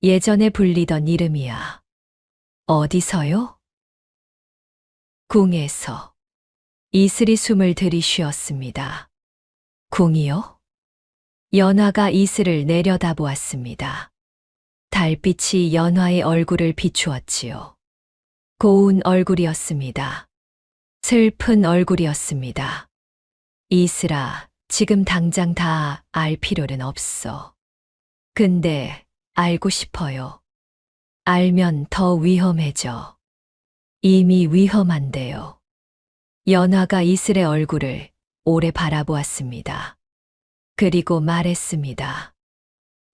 예전에 불리던 이름이야. 어디서요? 궁에서. 이슬이 숨을 들이쉬었습니다. 궁이요? 연화가 이슬을 내려다보았습니다. 달빛이 연화의 얼굴을 비추었지요. 고운 얼굴이었습니다. 슬픈 얼굴이었습니다. 이슬아, 지금 당장 다 알 필요는 없어. 근데 알고 싶어요. 알면 더 위험해져. 이미 위험한데요. 연화가 이슬의 얼굴을 오래 바라보았습니다. 그리고 말했습니다.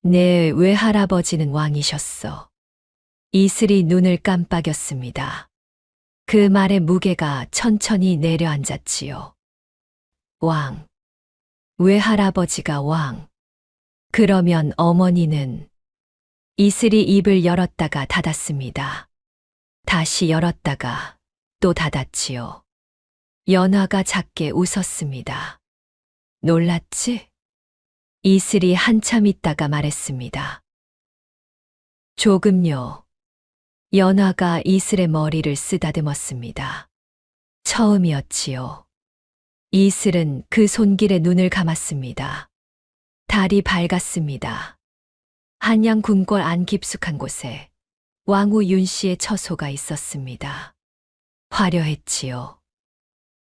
내 외할아버지는 왕이셨어. 이슬이 눈을 깜빡였습니다. 그 말의 무게가 천천히 내려앉았지요. 왕. 외할아버지가 왕. 그러면 어머니는 이슬이 입을 열었다가 닫았습니다. 다시 열었다가 또 닫았지요. 연화가 작게 웃었습니다. 놀랐지? 이슬이 한참 있다가 말했습니다. 조금요. 연화가 이슬의 머리를 쓰다듬었습니다. 처음이었지요. 이슬은 그 손길에 눈을 감았습니다. 달이 밝았습니다. 한양 궁궐 안 깊숙한 곳에 왕후 윤씨의 처소가 있었습니다. 화려했지요.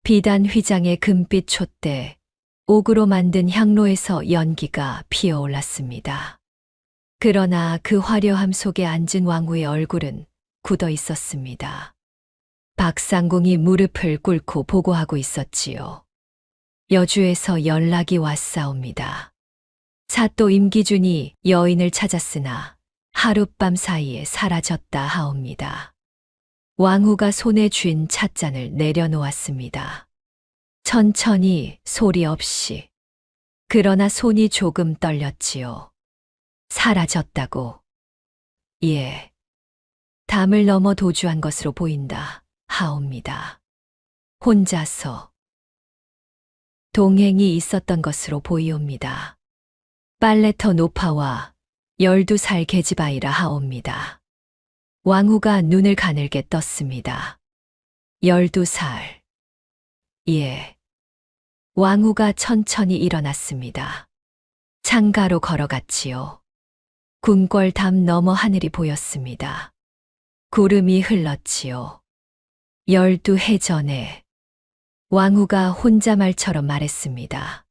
비단 휘장의 금빛 촛대, 옥으로 만든 향로에서 연기가 피어올랐습니다. 그러나 그 화려함 속에 앉은 왕후의 얼굴은 굳어 있었습니다. 박상궁이 무릎을 꿇고 보고하고 있었지요. 여주에서 연락이 왔사옵니다. 사또 임기준이 여인을 찾았으나 하룻밤 사이에 사라졌다 하옵니다. 왕후가 손에 쥔 찻잔을 내려놓았습니다. 천천히 소리 없이. 그러나 손이 조금 떨렸지요. 사라졌다고. 예. 담을 넘어 도주한 것으로 보인다 하옵니다. 혼자서. 동행이 있었던 것으로 보이옵니다. 빨래터 노파와 12살 계집아이라 하옵니다. 왕후가 눈을 가늘게 떴습니다. 12살. 예. 왕후가 천천히 일어났습니다. 창가로 걸어갔지요. 궁궐 담 너머 하늘이 보였습니다. 구름이 흘렀지요. 12해 전에 왕후가 혼자 말처럼 말했습니다.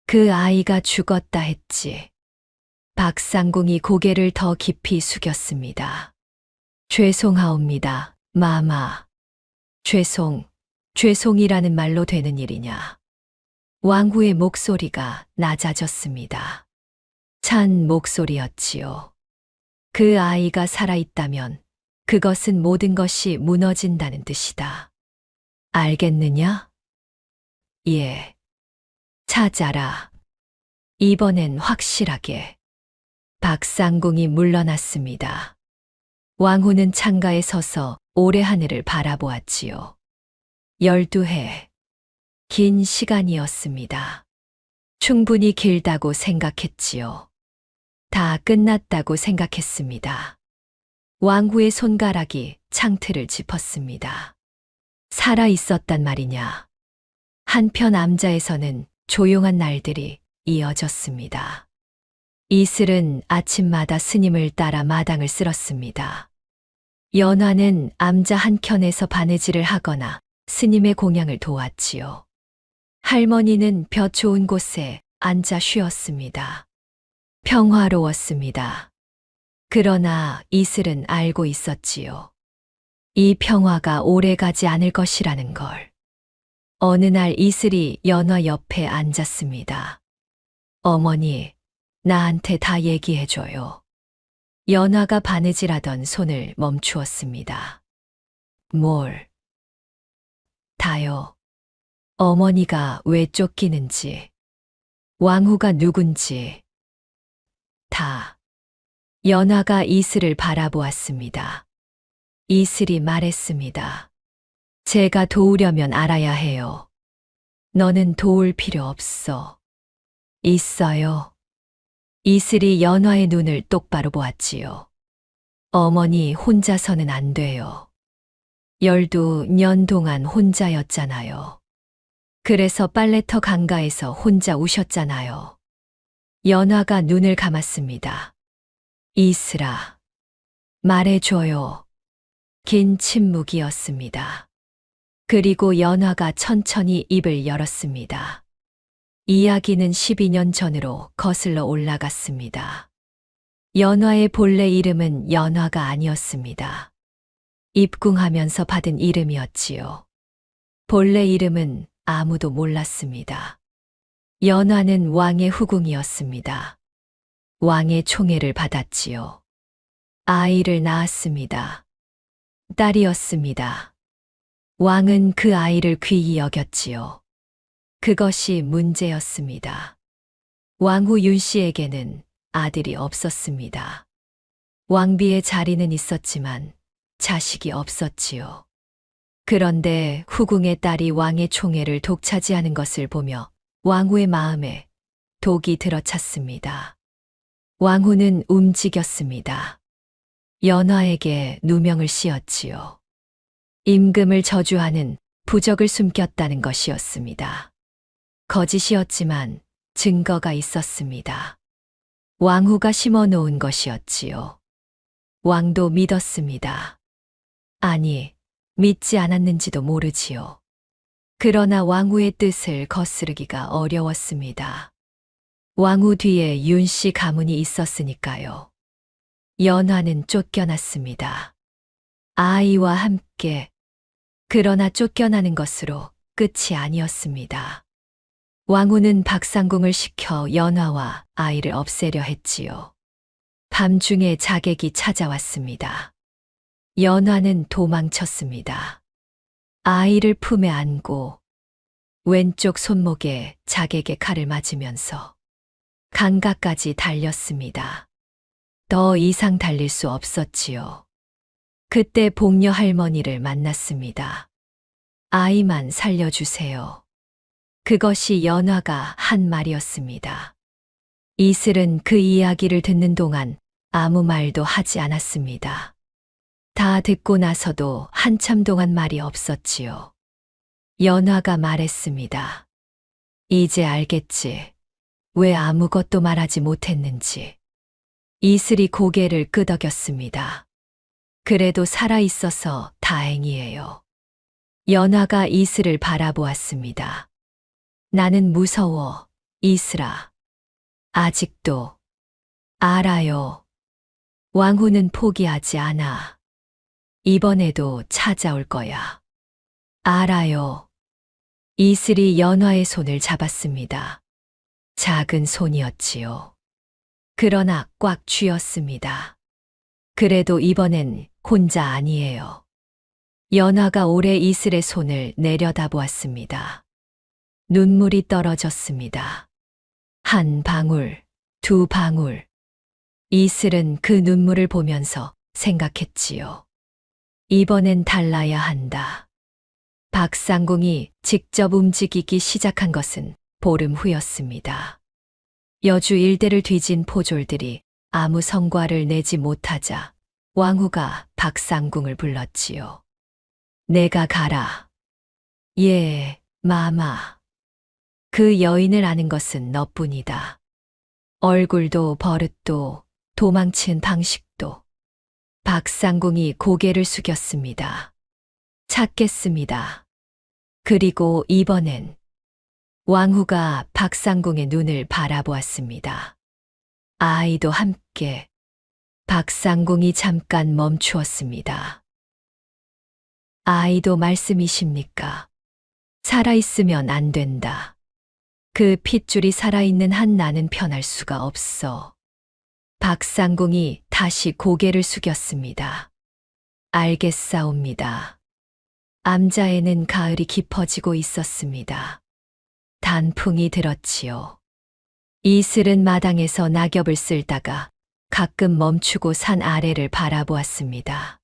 그 아이가 죽었다 했지. 박상궁이 고개를 더 깊이 숙였습니다. 죄송하옵니다, 마마. 죄송이라는 말로 되는 일이냐. 왕후의 목소리가 낮아졌습니다. 찬 목소리였지요. 그 아이가 살아있다면 그것은 모든 것이 무너진다는 뜻이다. 알겠느냐? 예. 찾아라. 이번엔 확실하게. 박상궁이 물러났습니다. 왕후는 창가에 서서 오래 하늘을 바라보았지요. 12해. 긴 시간이었습니다. 충분히 길다고 생각했지요. 다 끝났다고 생각했습니다. 왕후의 손가락이 창틀을 짚었습니다. 살아 있었단 말이냐. 한편 암자에서는 조용한 날들이 이어졌습니다. 이슬은 아침마다 스님을 따라 마당을 쓸었습니다. 연화는 암자 한켠에서 바느질을 하거나 스님의 공양을 도왔지요. 할머니는 볕 좋은 곳에 앉아 쉬었습니다. 평화로웠습니다. 그러나 이슬은 알고 있었지요. 이 평화가 오래가지 않을 것이라는 걸. 어느 날 이슬이 연화 옆에 앉았습니다. 어머니, 나한테 다 얘기해줘요. 연화가 바느질하던 손을 멈추었습니다. 뭘? 다요. 어머니가 왜 쫓기는지, 왕후가 누군지, 다. 연화가 이슬을 바라보았습니다. 이슬이 말했습니다. 제가 도우려면 알아야 해요. 너는 도울 필요 없어. 있어요. 이슬이 연화의 눈을 똑바로 보았지요. 어머니 혼자서는 안 돼요. 12년 동안 혼자였잖아요. 그래서 빨래터 강가에서 혼자 우셨잖아요. 연화가 눈을 감았습니다. 이슬아, 말해줘요. 긴 침묵이었습니다. 그리고 연화가 천천히 입을 열었습니다. 이야기는 12년 전으로 거슬러 올라갔습니다. 연화의 본래 이름은 연화가 아니었습니다. 입궁하면서 받은 이름이었지요. 본래 이름은 아무도 몰랐습니다. 연화는 왕의 후궁이었습니다. 왕의 총애를 받았지요. 아이를 낳았습니다. 딸이었습니다. 왕은 그 아이를 귀히 여겼지요. 그것이 문제였습니다. 왕후 윤 씨에게는 아들이 없었습니다. 왕비의 자리는 있었지만 자식이 없었지요. 그런데 후궁의 딸이 왕의 총애를 독차지하는 것을 보며 왕후의 마음에 독이 들어찼습니다. 왕후는 움직였습니다. 연화에게 누명을 씌웠지요. 임금을 저주하는 부적을 숨겼다는 것이었습니다. 거짓이었지만 증거가 있었습니다. 왕후가 심어놓은 것이었지요. 왕도 믿었습니다. 아니, 믿지 않았는지도 모르지요. 그러나 왕후의 뜻을 거스르기가 어려웠습니다. 왕후 뒤에 윤 씨 가문이 있었으니까요. 연화는 쫓겨났습니다. 아이와 함께. 그러나 쫓겨나는 것으로 끝이 아니었습니다. 왕후는 박상궁을 시켜 연화와 아이를 없애려 했지요. 밤중에 자객이 찾아왔습니다. 연화는 도망쳤습니다. 아이를 품에 안고 왼쪽 손목에 자객의 칼을 맞으면서 강가까지 달렸습니다. 더 이상 달릴 수 없었지요. 그때 복녀 할머니를 만났습니다. 아이만 살려주세요. 그것이 연화가 한 말이었습니다. 이슬은 그 이야기를 듣는 동안 아무 말도 하지 않았습니다. 다 듣고 나서도 한참 동안 말이 없었지요. 연화가 말했습니다. 이제 알겠지. 왜 아무것도 말하지 못했는지. 이슬이 고개를 끄덕였습니다. 그래도 살아있어서 다행이에요. 연화가 이슬을 바라보았습니다. 나는 무서워, 이슬아. 아직도. 알아요. 왕후는 포기하지 않아. 이번에도 찾아올 거야. 알아요. 이슬이 연화의 손을 잡았습니다. 작은 손이었지요. 그러나 꽉 쥐었습니다. 그래도 이번엔 혼자 아니에요. 연화가 오래 이슬의 손을 내려다보았습니다. 눈물이 떨어졌습니다. 한 방울, 두 방울. 이슬은 그 눈물을 보면서 생각했지요. 이번엔 달라야 한다. 박상궁이 직접 움직이기 시작한 것은 보름 후였습니다. 여주 일대를 뒤진 포졸들이 아무 성과를 내지 못하자 왕후가 박상궁을 불렀지요. 내가 가라. 예, 마마. 그 여인을 아는 것은 너뿐이다. 얼굴도 버릇도 도망친 방식도. 박상궁이 고개를 숙였습니다. 찾겠습니다. 그리고 이번엔 왕후가 박상궁의 눈을 바라보았습니다. 아이도 함께. 박상궁이 잠깐 멈추었습니다. 아이도 말씀이십니까? 살아있으면 안 된다. 그 핏줄이 살아있는 한 나는 편할 수가 없어. 박상궁이 다시 고개를 숙였습니다. 알겠사옵니다. 암자에는 가을이 깊어지고 있었습니다. 단풍이 들었지요. 이슬은 마당에서 낙엽을 쓸다가 가끔 멈추고 산 아래를 바라보았습니다.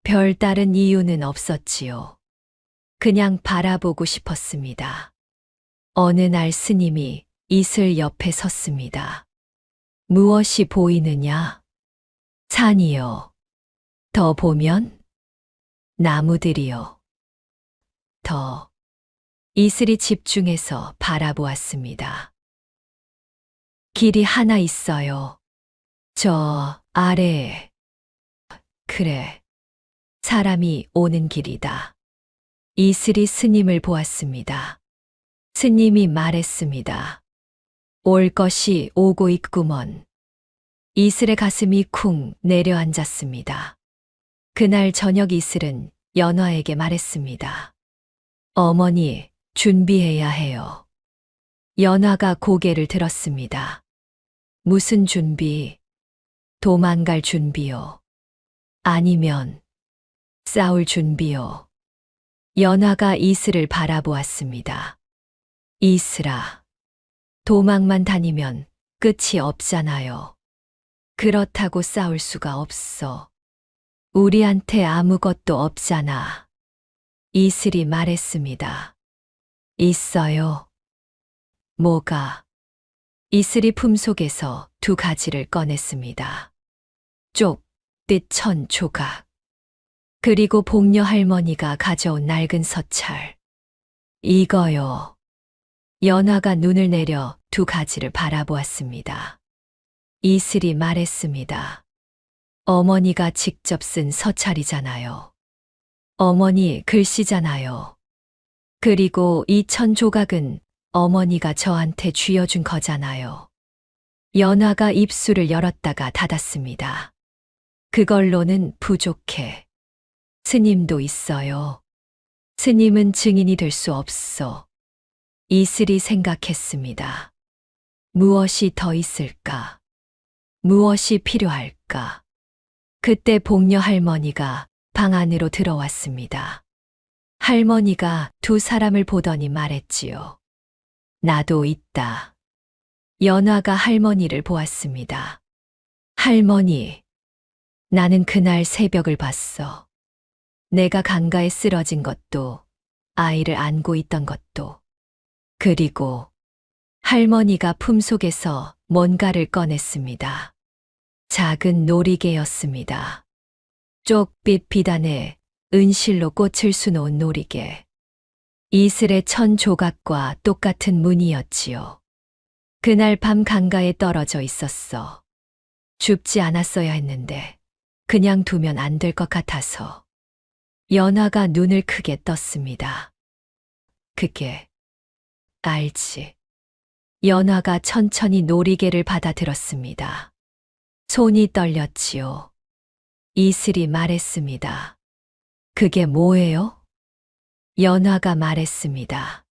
별다른 이유는 없었지요. 그냥 바라보고 싶었습니다. 어느 날 스님이 이슬 옆에 섰습니다. 무엇이 보이느냐? 산이요. 더 보면? 나무들이요. 더. 이슬이 집중해서 바라보았습니다. 길이 하나 있어요. 저 아래에. 그래. 사람이 오는 길이다. 이슬이 스님을 보았습니다. 스님이 말했습니다. 올 것이 오고 있구먼. 이슬의 가슴이 쿵 내려앉았습니다. 그날 저녁 이슬은 연화에게 말했습니다. 어머니, 준비해야 해요. 연화가 고개를 들었습니다. 무슨 준비? 도망갈 준비요. 아니면 싸울 준비요. 연화가 이슬을 바라보았습니다. 이슬아, 도망만 다니면 끝이 없잖아요. 그렇다고 싸울 수가 없어. 우리한테 아무것도 없잖아. 이슬이 말했습니다. 있어요. 뭐가? 이슬이 품속에서 두 가지를 꺼냈습니다. 쪽, 뜻 천 조각. 그리고 복녀 할머니가 가져온 낡은 서찰. 이거요. 연화가 눈을 내려 두 가지를 바라보았습니다. 이슬이 말했습니다. 어머니가 직접 쓴 서찰이잖아요. 어머니 글씨잖아요. 그리고 이 천 조각은 어머니가 저한테 쥐어준 거잖아요. 연화가 입술을 열었다가 닫았습니다. 그걸로는 부족해. 스님도 있어요. 스님은 증인이 될 수 없어. 이슬이 생각했습니다. 무엇이 더 있을까? 무엇이 필요할까? 그때 복녀 할머니가 방 안으로 들어왔습니다. 할머니가 두 사람을 보더니 말했지요. 나도 있다. 연화가 할머니를 보았습니다. 할머니, 나는 그날 새벽을 봤어. 내가 강가에 쓰러진 것도, 아이를 안고 있던 것도. 그리고 할머니가 품속에서 뭔가를 꺼냈습니다. 작은 놀이개였습니다. 쪽빛 비단에 은실로 꽃을 수놓은 놀이개. 이슬의 천 조각과 똑같은 무늬였지요. 그날 밤 강가에 떨어져 있었어. 줍지 않았어야 했는데 그냥 두면 안 될 것 같아서. 연화가 눈을 크게 떴습니다. 그게 알지. 연화가 천천히 놀이개를 받아들었습니다. 손이 떨렸지요. 이슬이 말했습니다. 그게 뭐예요? 연화가 말했습니다.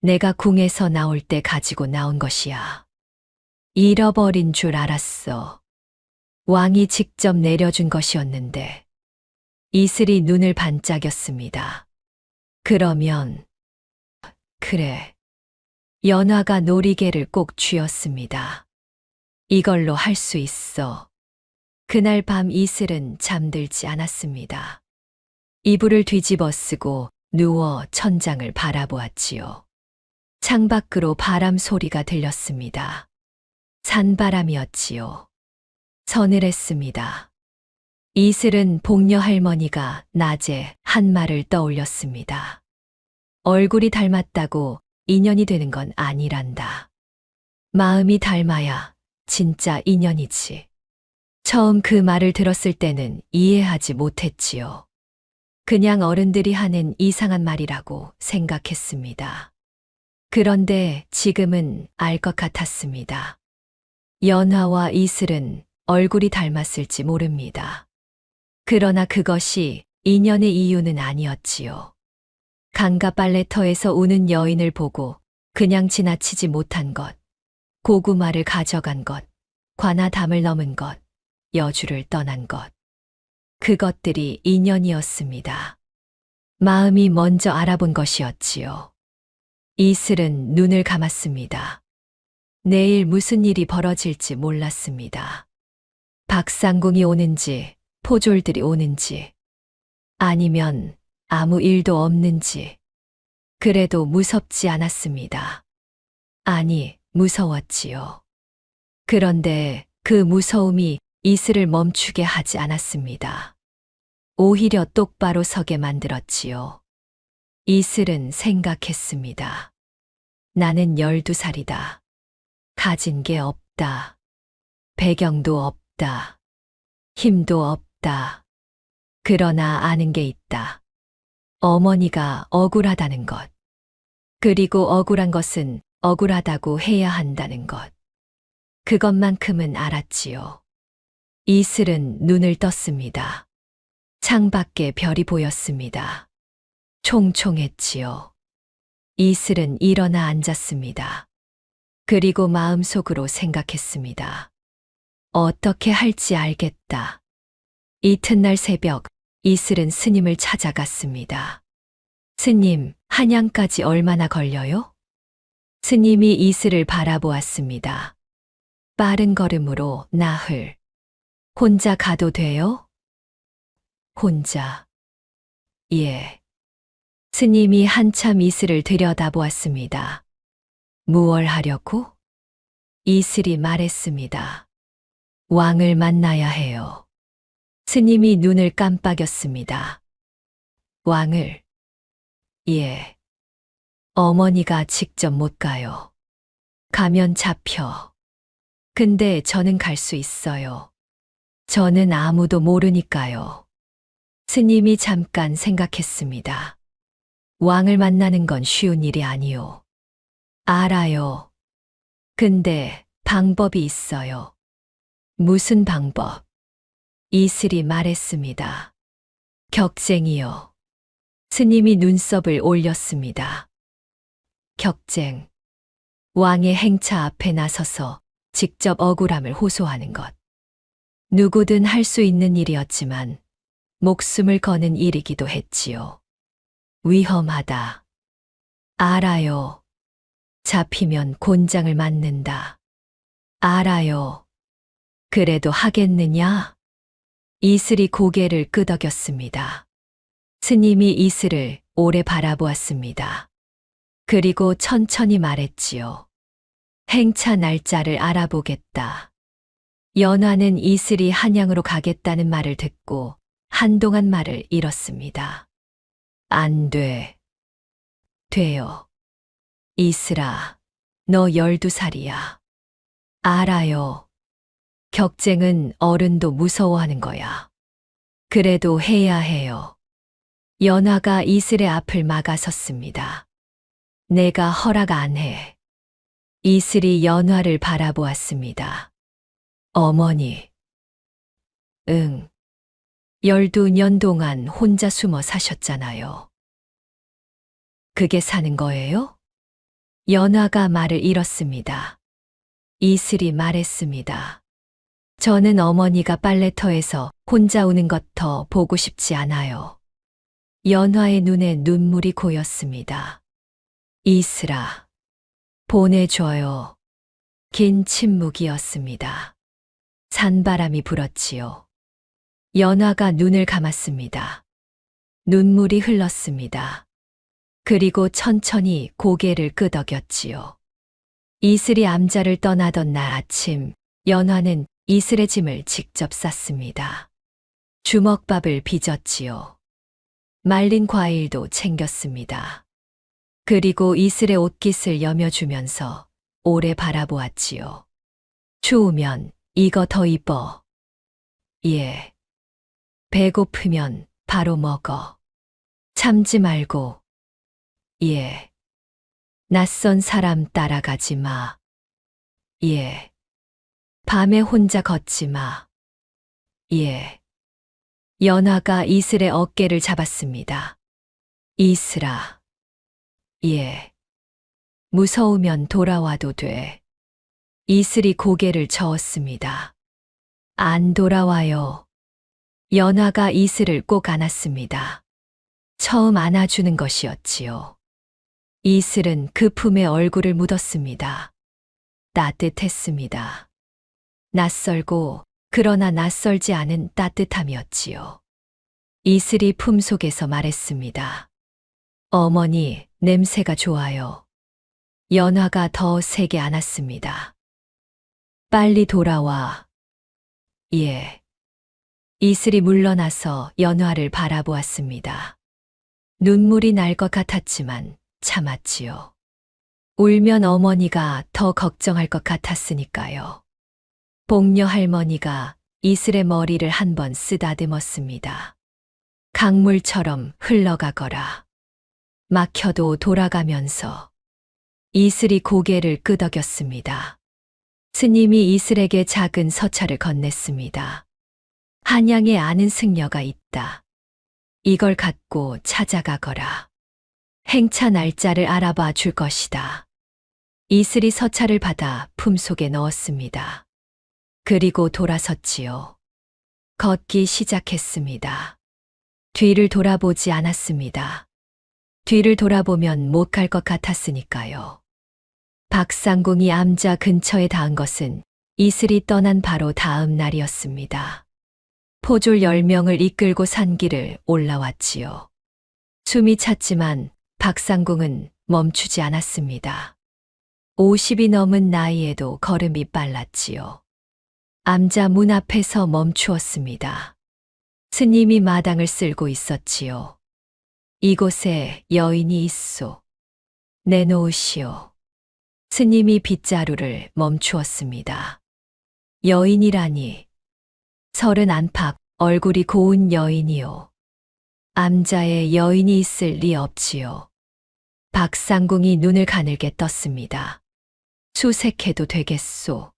내가 궁에서 나올 때 가지고 나온 것이야. 잃어버린 줄 알았어. 왕이 직접 내려준 것이었는데. 이슬이 눈을 반짝였습니다. 그러면, 그래. 연화가 놀이개를 꼭 쥐었습니다. 이걸로 할 수 있어. 그날 밤 이슬은 잠들지 않았습니다. 이불을 뒤집어 쓰고 누워 천장을 바라보았지요. 창밖으로 바람 소리가 들렸습니다. 산바람이었지요. 서늘했습니다. 이슬은 복녀 할머니가 낮에 한 말을 떠올렸습니다. 얼굴이 닮았다고 인연이 되는 건 아니란다. 마음이 닮아야 진짜 인연이지. 처음 그 말을 들었을 때는 이해하지 못했지요. 그냥 어른들이 하는 이상한 말이라고 생각했습니다. 그런데 지금은 알 것 같았습니다. 연화와 이슬은 얼굴이 닮았을지 모릅니다. 그러나 그것이 인연의 이유는 아니었지요. 강가 빨래터에서 우는 여인을 보고 그냥 지나치지 못한 것, 고구마를 가져간 것, 관아담을 넘은 것, 여주를 떠난 것. 그것들이 인연이었습니다. 마음이 먼저 알아본 것이었지요. 이슬은 눈을 감았습니다. 내일 무슨 일이 벌어질지 몰랐습니다. 박상궁이 오는지, 포졸들이 오는지, 아니면 아무 일도 없는지. 그래도 무섭지 않았습니다. 아니, 무서웠지요. 그런데 그 무서움이 이슬을 멈추게 하지 않았습니다. 오히려 똑바로 서게 만들었지요. 이슬은 생각했습니다. 나는 12살이다. 가진 게 없다. 배경도 없다. 힘도 없다. 그러나 아는 게 있다. 어머니가 억울하다는 것. 그리고 억울한 것은 억울하다고 해야 한다는 것. 그것만큼은 알았지요. 이슬은 눈을 떴습니다. 창밖에 별이 보였습니다. 총총했지요. 이슬은 일어나 앉았습니다. 그리고 마음속으로 생각했습니다. 어떻게 할지 알겠다. 이튿날 새벽, 이슬은 스님을 찾아갔습니다. 스님, 한양까지 얼마나 걸려요? 스님이 이슬을 바라보았습니다. 빠른 걸음으로 나흘. 혼자 가도 돼요? 혼자. 예. 스님이 한참 이슬을 들여다보았습니다. 무얼 하려고? 이슬이 말했습니다. 왕을 만나야 해요. 스님이 눈을 깜빡였습니다. 왕을? 예. 어머니가 직접 못 가요. 가면 잡혀. 근데 저는 갈 수 있어요. 저는 아무도 모르니까요. 스님이 잠깐 생각했습니다. 왕을 만나는 건 쉬운 일이 아니요. 알아요. 근데 방법이 있어요. 무슨 방법? 이슬이 말했습니다. 격쟁이요. 스님이 눈썹을 올렸습니다. 격쟁. 왕의 행차 앞에 나서서 직접 억울함을 호소하는 것. 누구든 할 수 있는 일이었지만 목숨을 거는 일이기도 했지요. 위험하다. 알아요. 잡히면 곤장을 맞는다. 알아요. 그래도 하겠느냐? 이슬이 고개를 끄덕였습니다. 스님이 이슬을 오래 바라보았습니다. 그리고 천천히 말했지요. 행차 날짜를 알아보겠다. 연화는 이슬이 한양으로 가겠다는 말을 듣고 한동안 말을 잃었습니다. 안 돼. 돼요. 이슬아, 너 12살이야. 알아요. 격쟁은 어른도 무서워하는 거야. 그래도 해야 해요. 연화가 이슬의 앞을 막아섰습니다. 내가 허락 안 해. 이슬이 연화를 바라보았습니다. 어머니. 응. 12년 동안 혼자 숨어 사셨잖아요. 그게 사는 거예요? 연화가 말을 잃었습니다. 이슬이 말했습니다. 저는 어머니가 빨래터에서 혼자 우는 것 더 보고 싶지 않아요. 연화의 눈에 눈물이 고였습니다. 이슬아, 보내줘요. 긴 침묵이었습니다. 산바람이 불었지요. 연화가 눈을 감았습니다. 눈물이 흘렀습니다. 그리고 천천히 고개를 끄덕였지요. 이슬이 암자를 떠나던 날 아침, 연화는 이슬의 짐을 직접 쌌습니다. 주먹밥을 빚었지요. 말린 과일도 챙겼습니다. 그리고 이슬의 옷깃을 여며주면서 오래 바라보았지요. 추우면 이거 더 입어. 예. 배고프면 바로 먹어. 참지 말고. 예. 낯선 사람 따라가지 마. 예. 밤에 혼자 걷지 마. 예. 연화가 이슬의 어깨를 잡았습니다. 이슬아. 예. 무서우면 돌아와도 돼. 이슬이 고개를 저었습니다. 안 돌아와요. 연화가 이슬을 꼭 안았습니다. 처음 안아주는 것이었지요. 이슬은 그 품에 얼굴을 묻었습니다. 따뜻했습니다. 낯설고 그러나 낯설지 않은 따뜻함이었지요. 이슬이 품속에서 말했습니다. 어머니, 냄새가 좋아요. 연화가 더 세게 안았습니다. 빨리 돌아와. 예. 이슬이 물러나서 연화를 바라보았습니다. 눈물이 날 것 같았지만 참았지요. 울면 어머니가 더 걱정할 것 같았으니까요. 복녀 할머니가 이슬의 머리를 한번 쓰다듬었습니다. 강물처럼 흘러가거라. 막혀도 돌아가면서. 이슬이 고개를 끄덕였습니다. 스님이 이슬에게 작은 서찰을 건넸습니다. 한양에 아는 승려가 있다. 이걸 갖고 찾아가거라. 행차 날짜를 알아봐 줄 것이다. 이슬이 서찰을 받아 품속에 넣었습니다. 그리고 돌아섰지요. 걷기 시작했습니다. 뒤를 돌아보지 않았습니다. 뒤를 돌아보면 못 갈 것 같았으니까요. 박상궁이 암자 근처에 닿은 것은 이슬이 떠난 바로 다음 날이었습니다. 포졸 10명을 이끌고 산길을 올라왔지요. 숨이 찼지만 박상궁은 멈추지 않았습니다. 50이 넘은 나이에도 걸음이 빨랐지요. 암자 문 앞에서 멈추었습니다. 스님이 마당을 쓸고 있었지요. 이곳에 여인이 있소. 내놓으시오. 스님이 빗자루를 멈추었습니다. 여인이라니. 30 얼굴이 고운 여인이요. 암자에 여인이 있을 리 없지요. 박상궁이 눈을 가늘게 떴습니다. 수색해도 되겠소.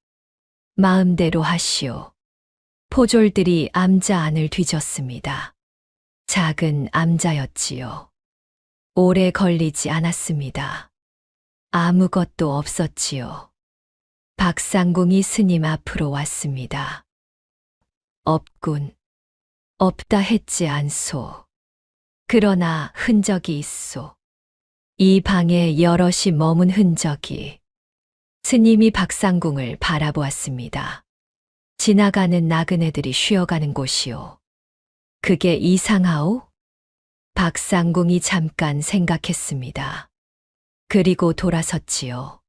마음대로 하시오. 포졸들이 암자 안을 뒤졌습니다. 작은 암자였지요. 오래 걸리지 않았습니다. 아무것도 없었지요. 박상궁이 스님 앞으로 왔습니다. 없군. 없다 했지 않소. 그러나 흔적이 있소. 이 방에 여럿이 머문 흔적이. 스님이 박상궁을 바라보았습니다. 지나가는 나그네들이 쉬어가는 곳이요. 그게 이상하오? 박상궁이 잠깐 생각했습니다. 그리고 돌아섰지요.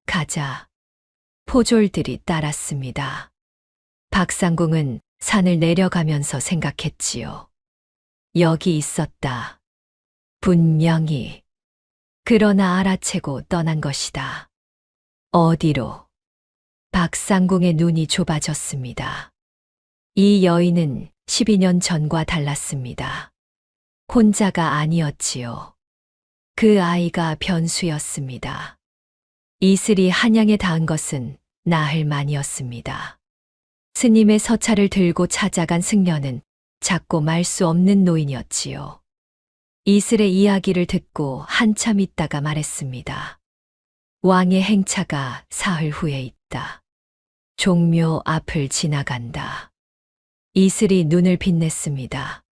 가자. 포졸들이 따랐습니다. 박상궁은 산을 내려가면서 생각했지요. 여기 있었다. 분명히. 그러나 알아채고 떠난 것이다. 어디로? 박상궁의 눈이 좁아졌습니다. 이 여인은 12년 전과 달랐습니다. 혼자가 아니었지요. 그 아이가 변수였습니다. 이슬이 한양에 닿은 것은 나흘 만이었습니다. 스님의 서찰을 들고 찾아간 승려는 작고 말 수 없는 노인이었지요. 이슬의 이야기를 듣고 한참 있다가 말했습니다. 왕의 행차가 사흘 후에 있다. 종묘 앞을 지나간다. 이슬이 눈을 빛냈습니다.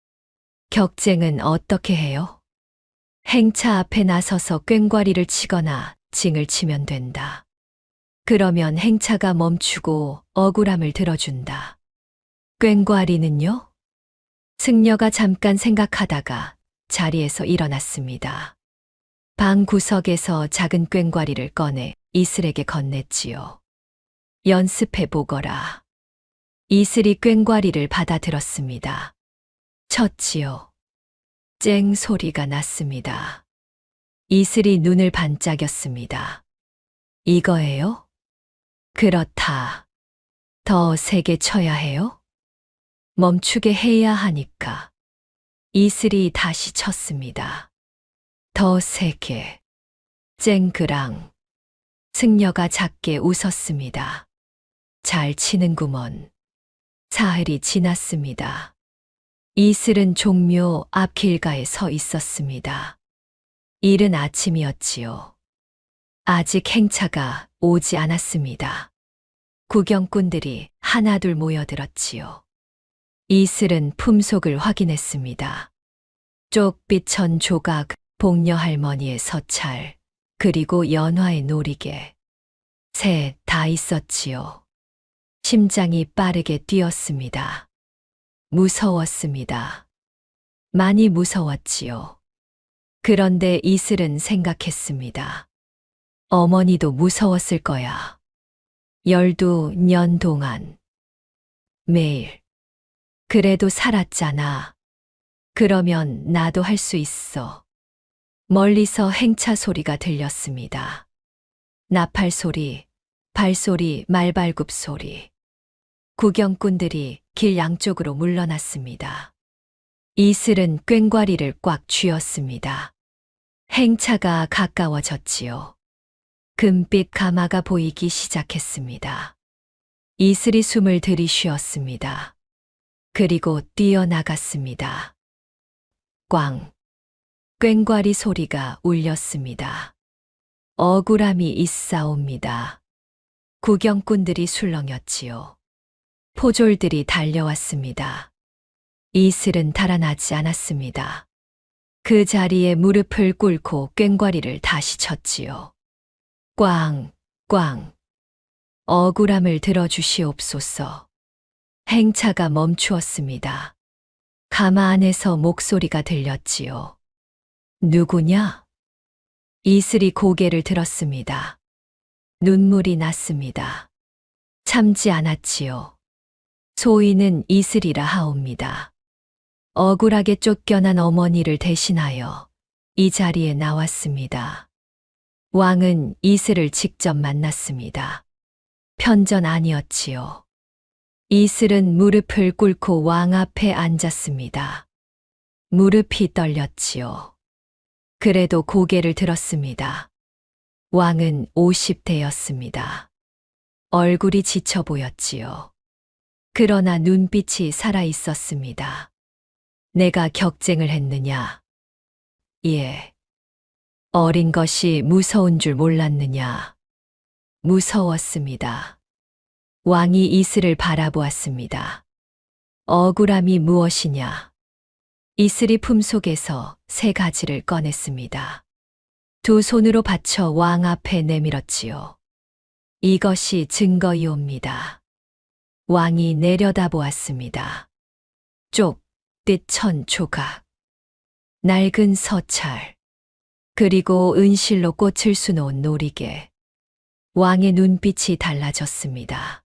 격쟁은 어떻게 해요? 행차 앞에 나서서 꽹과리를 치거나 징을 치면 된다. 그러면 행차가 멈추고 억울함을 들어준다. 꽹과리는요? 승려가 잠깐 생각하다가 자리에서 일어났습니다. 방 구석에서 작은 꽹과리를 꺼내 이슬에게 건넸지요. 연습해 보거라. 이슬이 꽹과리를 받아들었습니다. 쳤지요. 쨍 소리가 났습니다. 이슬이 눈을 반짝였습니다. 이거예요? 그렇다. 더 세게 쳐야 해요? 멈추게 해야 하니까. 이슬이 다시 쳤습니다. 더 세게. 쨍그랑. 승려가 작게 웃었습니다. 잘 치는구먼. 사흘이 지났습니다. 이슬은 종묘 앞 길가에 서 있었습니다. 이른 아침이었지요. 아직 행차가 오지 않았습니다. 구경꾼들이 하나둘 모여들었지요. 이슬은 품속을 확인했습니다. 쪽빛천 조각, 복녀 할머니의 서찰, 그리고 연화의 놀이개. 셋 다 있었지요. 심장이 빠르게 뛰었습니다. 무서웠습니다. 많이 무서웠지요. 그런데 이슬은 생각했습니다. 어머니도 무서웠을 거야. 12년 동안. 매일. 그래도 살았잖아. 그러면 나도 할 수 있어. 멀리서 행차 소리가 들렸습니다. 나팔 소리, 발소리, 말발굽 소리. 구경꾼들이 길 양쪽으로 물러났습니다. 이슬은 꽹과리를 꽉 쥐었습니다. 행차가 가까워졌지요. 금빛 가마가 보이기 시작했습니다. 이슬이 숨을 들이쉬었습니다. 그리고 뛰어나갔습니다. 꽝! 꽹과리 소리가 울렸습니다. 억울함이 있사옵니다. 구경꾼들이 술렁였지요. 포졸들이 달려왔습니다. 이슬은 달아나지 않았습니다. 그 자리에 무릎을 꿇고 꽹과리를 다시 쳤지요. 꽝, 꽝. 억울함을 들어주시옵소서. 행차가 멈추었습니다. 가마 안에서 목소리가 들렸지요. 누구냐? 이슬이 고개를 들었습니다. 눈물이 났습니다. 참지 않았지요. 소인은 이슬이라 하옵니다. 억울하게 쫓겨난 어머니를 대신하여 이 자리에 나왔습니다. 왕은 이슬을 직접 만났습니다. 편전 아니었지요. 이슬은 무릎을 꿇고 왕 앞에 앉았습니다. 무릎이 떨렸지요. 그래도 고개를 들었습니다. 왕은 50대였습니다. 얼굴이 지쳐 보였지요. 그러나 눈빛이 살아 있었습니다. 내가 격쟁을 했느냐? 예. 어린 것이 무서운 줄 몰랐느냐? 무서웠습니다. 왕이 이슬을 바라보았습니다. 억울함이 무엇이냐? 이슬이 품속에서 3가지를 꺼냈습니다. 2 손으로 받쳐 왕 앞에 내밀었지요. 이것이 증거이옵니다. 왕이 내려다보았습니다. 쪽, 뜻 1000조각. 낡은 서찰. 그리고 은실로 꽃을 수놓은 놀이개. 왕의 눈빛이 달라졌습니다.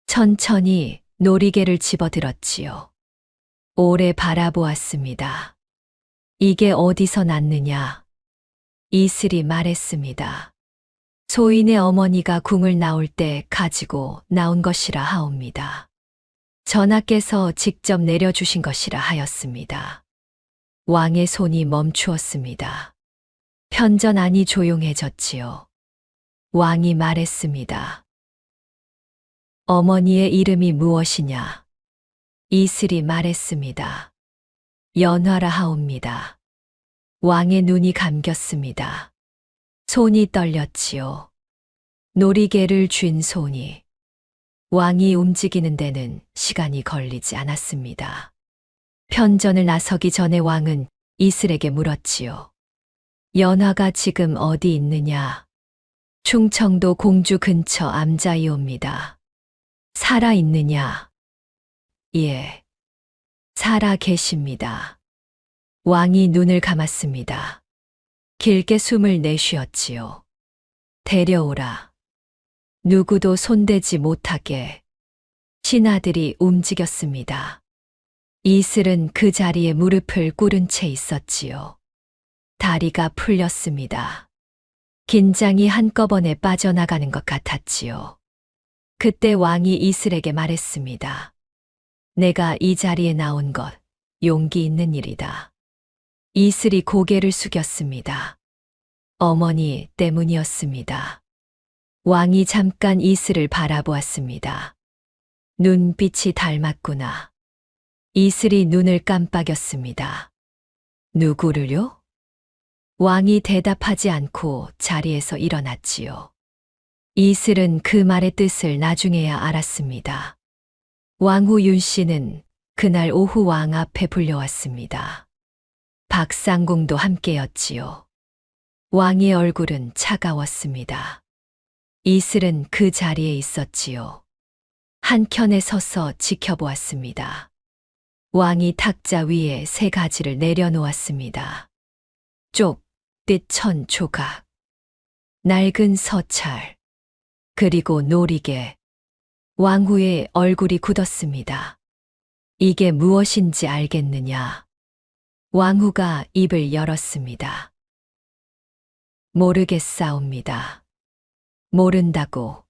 천천히 놀이개를 집어들었지요. 오래 바라보았습니다. 이게 어디서 났느냐? 이슬이 말했습니다. 소인의 어머니가 궁을 나올 때 가지고 나온 것이라 하옵니다. 전하께서 직접 내려주신 것이라 하였습니다. 왕의 손이 멈추었습니다. 편전 안이 조용해졌지요. 왕이 말했습니다. 어머니의 이름이 무엇이냐? 이슬이 말했습니다. 연화라 하옵니다. 왕의 눈이 감겼습니다. 손이 떨렸지요. 놀이개를 쥔 손이. 왕이 움직이는 데는 시간이 걸리지 않았습니다. 편전을 나서기 전에 왕은 이슬에게 물었지요. 연화가 지금 어디 있느냐? 충청도 공주 근처 암자이옵니다. 살아 있느냐? 예. 살아 계십니다. 왕이 눈을 감았습니다. 길게 숨을 내쉬었지요. 데려오라. 누구도 손대지 못하게. 신하들이 움직였습니다. 이슬은 그 자리에 무릎을 꿇은 채 있었지요. 다리가 풀렸습니다. 긴장이 한꺼번에 빠져나가는 것 같았지요. 그때 왕이 이슬에게 말했습니다. 내가 이 자리에 나온 것, 용기 있는 일이다. 이슬이 고개를 숙였습니다. 어머니 때문이었습니다. 왕이 잠깐 이슬을 바라보았습니다. 눈빛이 닮았구나. 이슬이 눈을 깜빡였습니다. 누구를요? 왕이 대답하지 않고 자리에서 일어났지요. 이슬은 그 말의 뜻을 나중에야 알았습니다. 왕후 윤 씨는 그날 오후 왕 앞에 불려왔습니다. 박상궁도 함께였지요. 왕의 얼굴은 차가웠습니다. 이슬은 그 자리에 있었지요. 한켠에 서서 지켜보았습니다. 왕이 탁자 위에 3가지를 내려놓았습니다. 쪽, 뜻 1000조각. 낡은 서찰. 그리고 놀이개. 왕후의 얼굴이 굳었습니다. 이게 무엇인지 알겠느냐? 왕후가 입을 열었습니다. 모르겠사옵니다. 모른다고.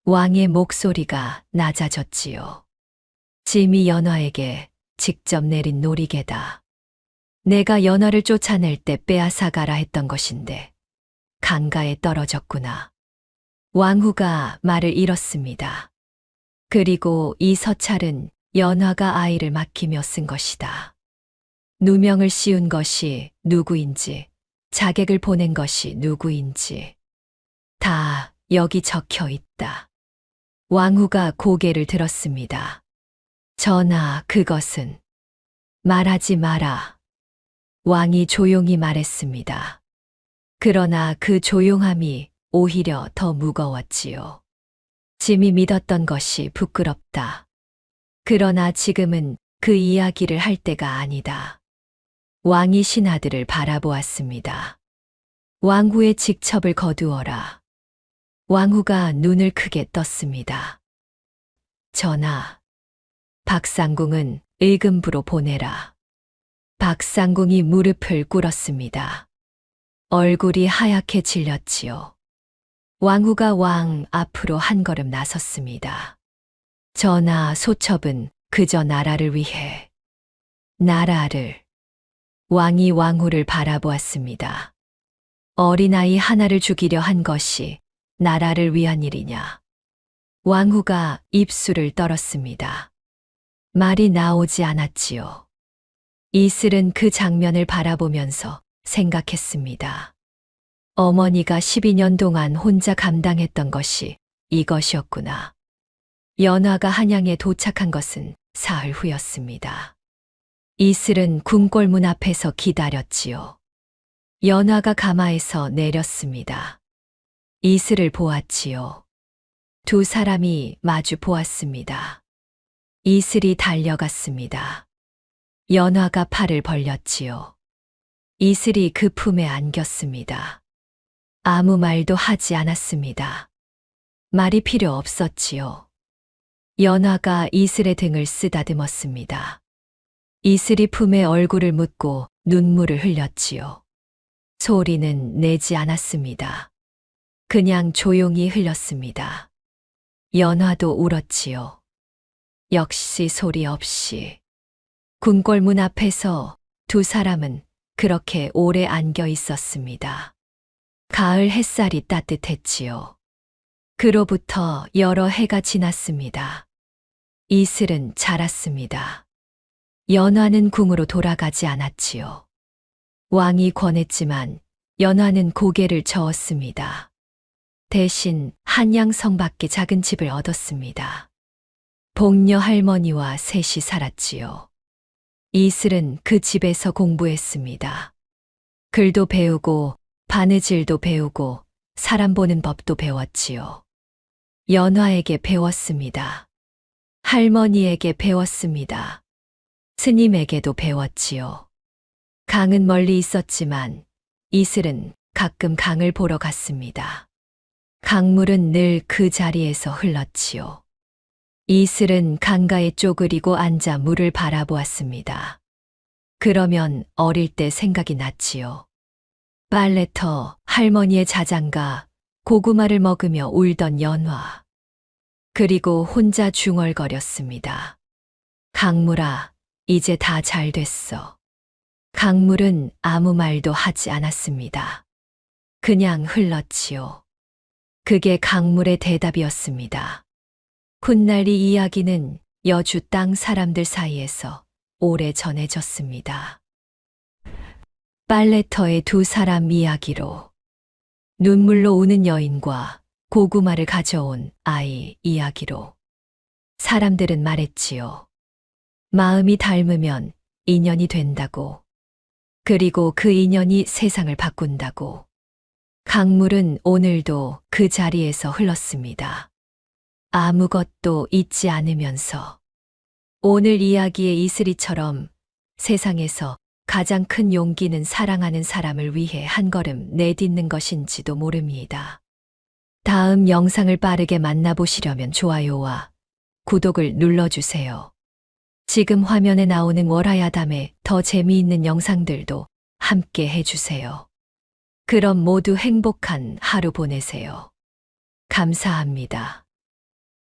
왕의 목소리가 낮아졌지요. 짐이 연화에게 직접 내린 놀이개다. 내가 연화를 쫓아낼 때 빼앗아가라 했던 것인데 강가에 떨어졌구나. 왕후가 말을 잃었습니다. 그리고 이 서찰은 연화가 아이를 맡기며 쓴 것이다. 누명을 씌운 것이 누구인지, 자객을 보낸 것이 누구인지 다 여기 적혀 있다. 왕후가 고개를 들었습니다. 전하, 그것은 말하지 마라. 왕이 조용히 말했습니다. 그러나 그 조용함이 오히려 더 무거웠지요. 짐이 믿었던 것이 부끄럽다. 그러나 지금은 그 이야기를 할 때가 아니다. 왕이 신하들을 바라보았습니다. 왕후의 직첩을 거두어라. 왕후가 눈을 크게 떴습니다. 전하, 박상궁은 의금부로 보내라. 박상궁이 무릎을 꿇었습니다. 얼굴이 하얗게 질렸지요. 왕후가 왕 앞으로 한 걸음 나섰습니다. 전하, 소첩은 그저 나라를 위해. 나라를. 왕이 왕후를 바라보았습니다. 어린아이 하나를 죽이려 한 것이 나라를 위한 일이냐. 왕후가 입술을 떨었습니다. 말이 나오지 않았지요. 이슬은 그 장면을 바라보면서 생각했습니다. 어머니가 12년 동안 혼자 감당했던 것이 이것이었구나. 연화가 한양에 도착한 것은 사흘 후였습니다. 이슬은 궁궐문 앞에서 기다렸지요. 연화가 가마에서 내렸습니다. 이슬을 보았지요. 두 사람이 마주 보았습니다. 이슬이 달려갔습니다. 연화가 팔을 벌렸지요. 이슬이 그 품에 안겼습니다. 아무 말도 하지 않았습니다. 말이 필요 없었지요. 연화가 이슬의 등을 쓰다듬었습니다. 이슬이 품에 얼굴을 묻고 눈물을 흘렸지요. 소리는 내지 않았습니다. 그냥 조용히 흘렸습니다. 연화도 울었지요. 역시 소리 없이. 궁궐문 앞에서 두 사람은 그렇게 오래 안겨 있었습니다. 가을 햇살이 따뜻했지요. 그로부터 여러 해가 지났습니다. 이슬은 자랐습니다. 연화는 궁으로 돌아가지 않았지요. 왕이 권했지만 연화는 고개를 저었습니다. 대신 한양성 밖에 작은 집을 얻었습니다. 복녀 할머니와 셋이 살았지요. 이슬은 그 집에서 공부했습니다. 글도 배우고 바느질도 배우고 사람 보는 법도 배웠지요. 연화에게 배웠습니다. 할머니에게 배웠습니다. 스님에게도 배웠지요. 강은 멀리 있었지만 이슬은 가끔 강을 보러 갔습니다. 강물은 늘 그 자리에서 흘렀지요. 이슬은 강가에 쪼그리고 앉아 물을 바라보았습니다. 그러면 어릴 때 생각이 났지요. 빨래터, 할머니의 자장가, 고구마를 먹으며 울던 연화. 그리고 혼자 중얼거렸습니다. 강물아, 이제 다 잘 됐어. 강물은 아무 말도 하지 않았습니다. 그냥 흘렀지요. 그게 강물의 대답이었습니다. 훗날 이 이야기는 여주 땅 사람들 사이에서 오래 전해졌습니다. 빨래터의 두 사람 이야기로, 눈물로 우는 여인과 고구마를 가져온 아이 이야기로 사람들은 말했지요. 마음이 닮으면 인연이 된다고. 그리고 그 인연이 세상을 바꾼다고. 강물은 오늘도 그 자리에서 흘렀습니다. 아무것도 잊지 않으면서. 오늘 이야기의 이슬이처럼 세상에서 가장 큰 용기는 사랑하는 사람을 위해 한 걸음 내딛는 것인지도 모릅니다. 다음 영상을 빠르게 만나보시려면 좋아요와 구독을 눌러주세요. 지금 화면에 나오는 월화야담의 더 재미있는 영상들도 함께 해주세요. 그럼 모두 행복한 하루 보내세요. 감사합니다.